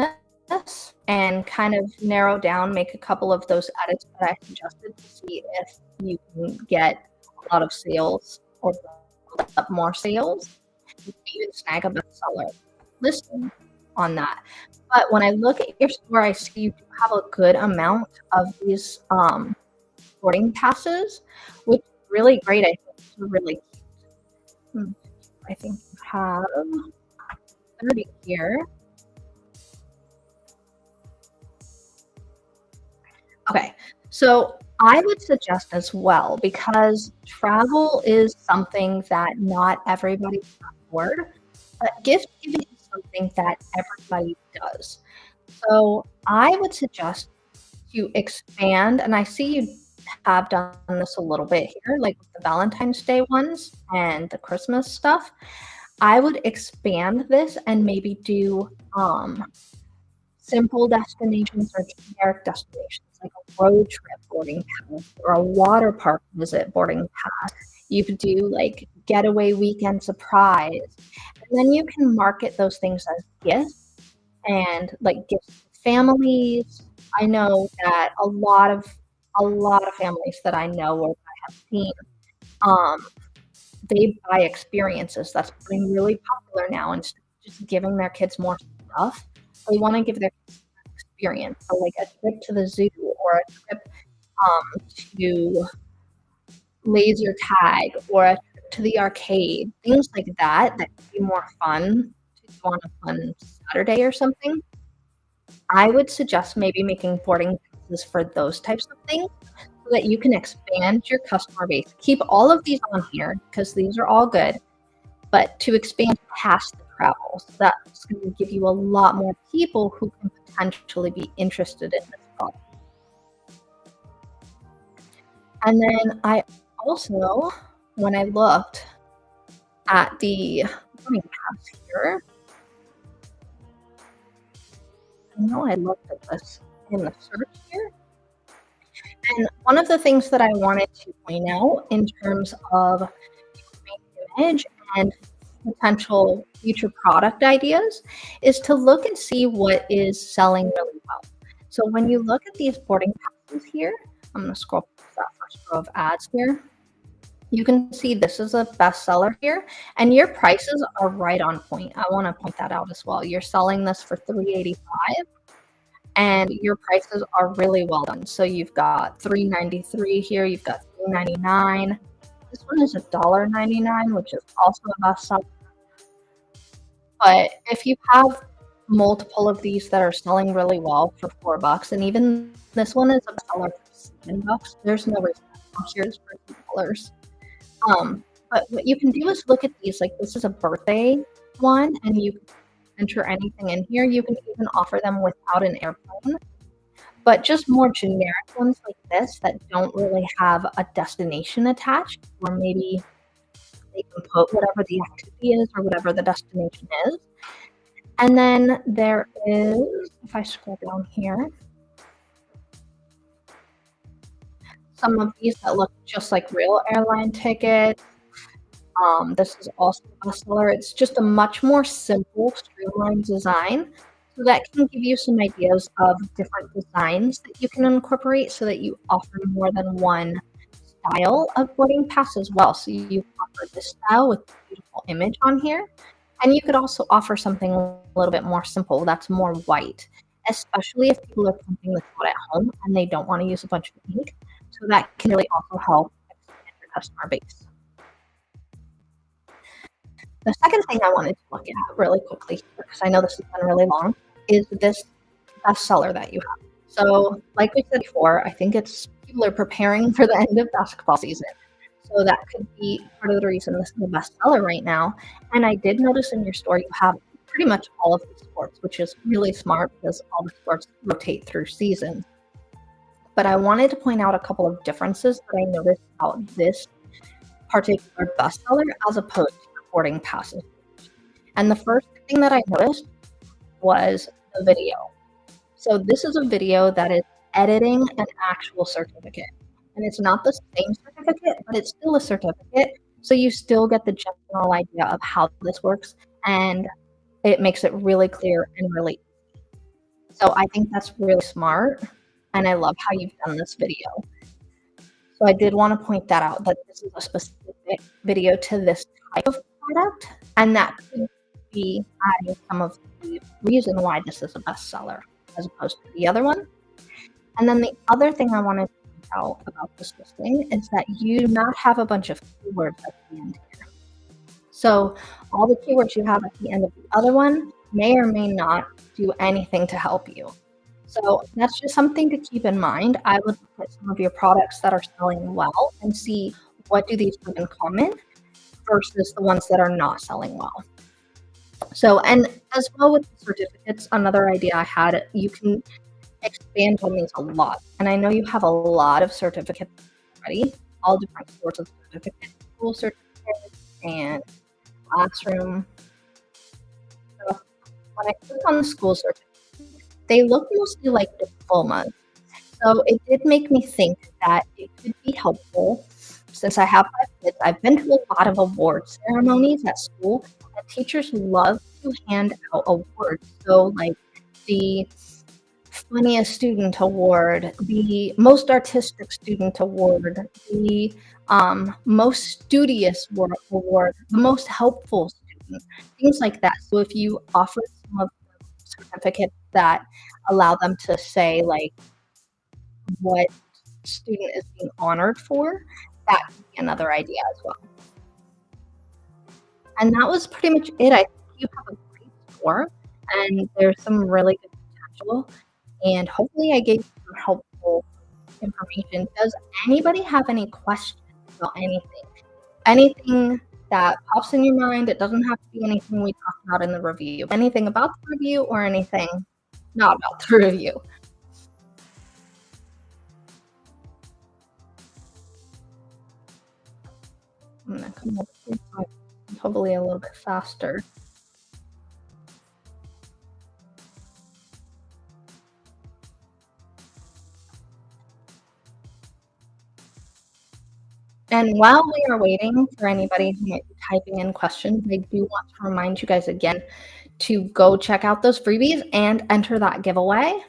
S1: this and kind of narrow down, make a couple of those edits that I suggested to see if you can get a lot of sales or build up more sales. You can even snag a bestseller listing on that. But when I look at your store, I see you have a good amount of these boarding passes, which is really great. I think it's really cute. I think you have 30 here. Okay, so I would suggest as well, because travel is something that not everybody can afford, but gift giving is something that everybody does. So I would suggest to expand, and I see you have done this a little bit here, like with the Valentine's Day ones and the Christmas stuff. I would expand this and maybe do simple destinations or generic destinations, like a road trip boarding pass or a water park visit boarding pass. You could do like getaway weekend surprise, and then you can market those things as gifts and like gifts to families. I know that a lot of families that I know or I have seen, um, they buy experiences. That's becoming really popular now. Instead of just giving their kids more stuff, they want to give their kids an experience. So like a trip to the zoo or a trip to laser tag or a trip to the arcade, things like that that could be more fun to go on a fun Saturday or something. I would suggest maybe making boarding passes for those types of things so that you can expand your customer base. Keep all of these on here because these are all good, but to expand past the travel. So that's going to give you a lot more people who can potentially be interested in this product. And then I also, when I looked at the boarding pass here, I know I looked at this in the search here. And one of the things that I wanted to point out in terms of image and potential future product ideas is to look and see what is selling really well. So when you look at these boarding passes here, I'm going to scroll past that first row of ads here. You can see this is a bestseller here, and your prices are right on point. I want to point that out as well. You're selling this for $385, and your prices are really well done. So you've got $3.93 here, you've got $3.99. This one is $1.99, which is also a bestseller. But if you have multiple of these that are selling really well for $4, and even this one is a bestseller for $7, there's no reason here's for $2. But what you can do is look at these. Like, this is a birthday one, and you can enter anything in here. You can even offer them without an airplane. But just more generic ones like this that don't really have a destination attached, or maybe they can put whatever the activity is or whatever the destination is. And then there is, if I scroll down here, some of these that look just like real airline tickets. This is also a bestseller. It's just a much more simple, streamlined design. So that can give you some ideas of different designs that you can incorporate so that you offer more than one style of boarding pass as well. So you offer this style with a beautiful image on here. And you could also offer something a little bit more simple that's more white, especially if people are printing this out at home and they don't want to use a bunch of ink. So that can really also help expand your customer base. The second thing I wanted to look at really quickly, because I know this has been really long, is this bestseller that you have. So like we said before, I think it's people are preparing for the end of basketball season. So that could be part of the reason this is a bestseller right now. And I did notice in your store you have pretty much all of the sports, which is really smart because all the sports rotate through seasons. But I wanted to point out a couple of differences that I noticed about this particular bestseller as opposed to boarding passes. And the first thing that I noticed was the video. So this is a video that is editing an actual certificate. And it's not the same certificate, but it's still a certificate. So you still get the general idea of how this works. And it makes it really clear and really easy. So I think that's really smart. And I love how you've done this video. So I did want to point that out, that this is a specific video to this type of product. And that could be adding some of the reason why this is a bestseller as opposed to the other one. And then the other thing I wanted to point out about this listing is that you do not have a bunch of keywords at the end here. So all the keywords you have at the end of the other one may or may not do anything to help you. So that's just something to keep in mind. I would look at some of your products that are selling well and see what do these have in common versus the ones that are not selling well. So, and as well with the certificates, another idea I had, you can expand on these a lot. And I know you have a lot of certificates already, all different sorts of certificates, school certificates and classroom. So when I click on the school certificate, they look mostly like diplomas. So it did make me think that it could be helpful. Since I have 5 kids, I've been to a lot of award ceremonies at school, and teachers love to hand out awards. So like the funniest student award, the most artistic student award, the most studious award, the most helpful student, things like that. So if you offer some of the certificates that allow them to say like what student is being honored for, that could be another idea as well. And that was pretty much it. I think you have a great store and there's some really good potential. And hopefully I gave you some helpful information. Does anybody have any questions about anything? Anything that pops in your mind? It doesn't have to be anything we talked about in the review. Anything about the review or anything not about the review. I'm going to come up here probably a little bit faster. And while we are waiting for anybody who might be typing in questions, I do want to remind you guys again to go check out those freebies and enter that giveaway.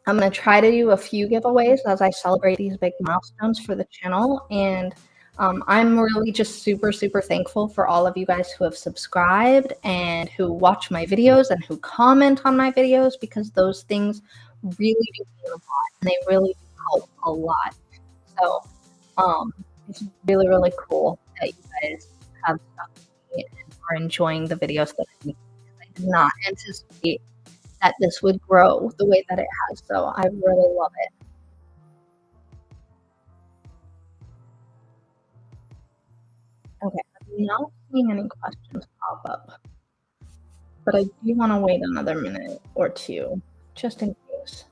S1: I'm going to try to do a few giveaways as I celebrate these big milestones for the channel. And I'm really just super, super thankful for all of you guys who have subscribed and who watch my videos and who comment on my videos, because those things really do mean a lot, and they really do help a lot. So, it's really, really cool that you guys have stuck with me and are enjoying the videos that I make. I did not anticipate that this would grow the way that it has, so I really love it. Okay, I'm not seeing any questions pop up, but I do wanna wait another minute or 2 just in case.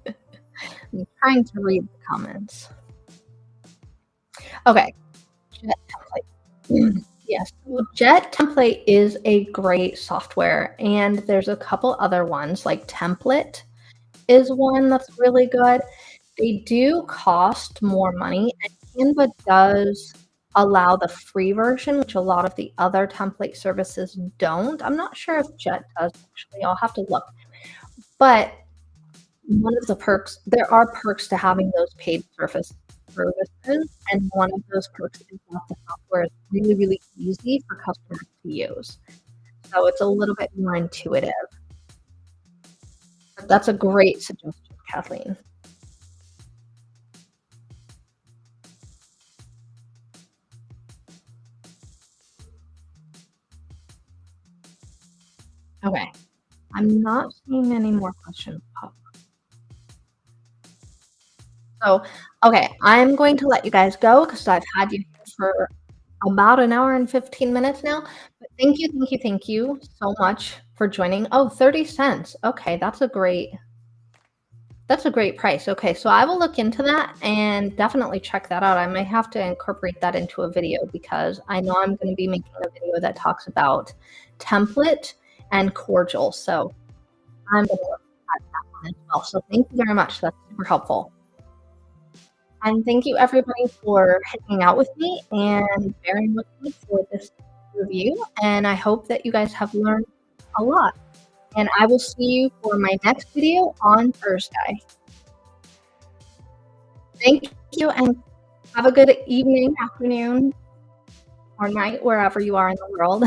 S1: I'm trying to read the comments. Okay, Jet Template. Yes, so Jet Template is a great software, and there's a couple other ones, like Template is one that's really good. They do cost more money, and Canva does allow the free version, which a lot of the other template services don't. I'm not sure if Jet does, actually, I'll have to look. But one of the perks there are perks to having those paid services, and one of those perks is that the software is really, really easy for customers to use. So it's a little bit more intuitive. But that's a great suggestion, Kathleen. Okay. I'm not seeing any more questions pop up. So, okay, I'm going to let you guys go because I've had you here for about an hour and 15 minutes now. But thank you so much for joining. Oh, 30 cents. Okay, that's a great price. Okay, so I will look into that and definitely check that out. I may have to incorporate that into a video because I know I'm going to be making a video that talks about template and cordial. So I'm going to look at that one as well. So thank you very much. That's super helpful. And thank you everybody for hanging out with me and bearing with me for this review. And I hope that you guys have learned a lot. And I will see you for my next video on Thursday. Thank you and have a good evening, afternoon, or night, wherever you are in the world.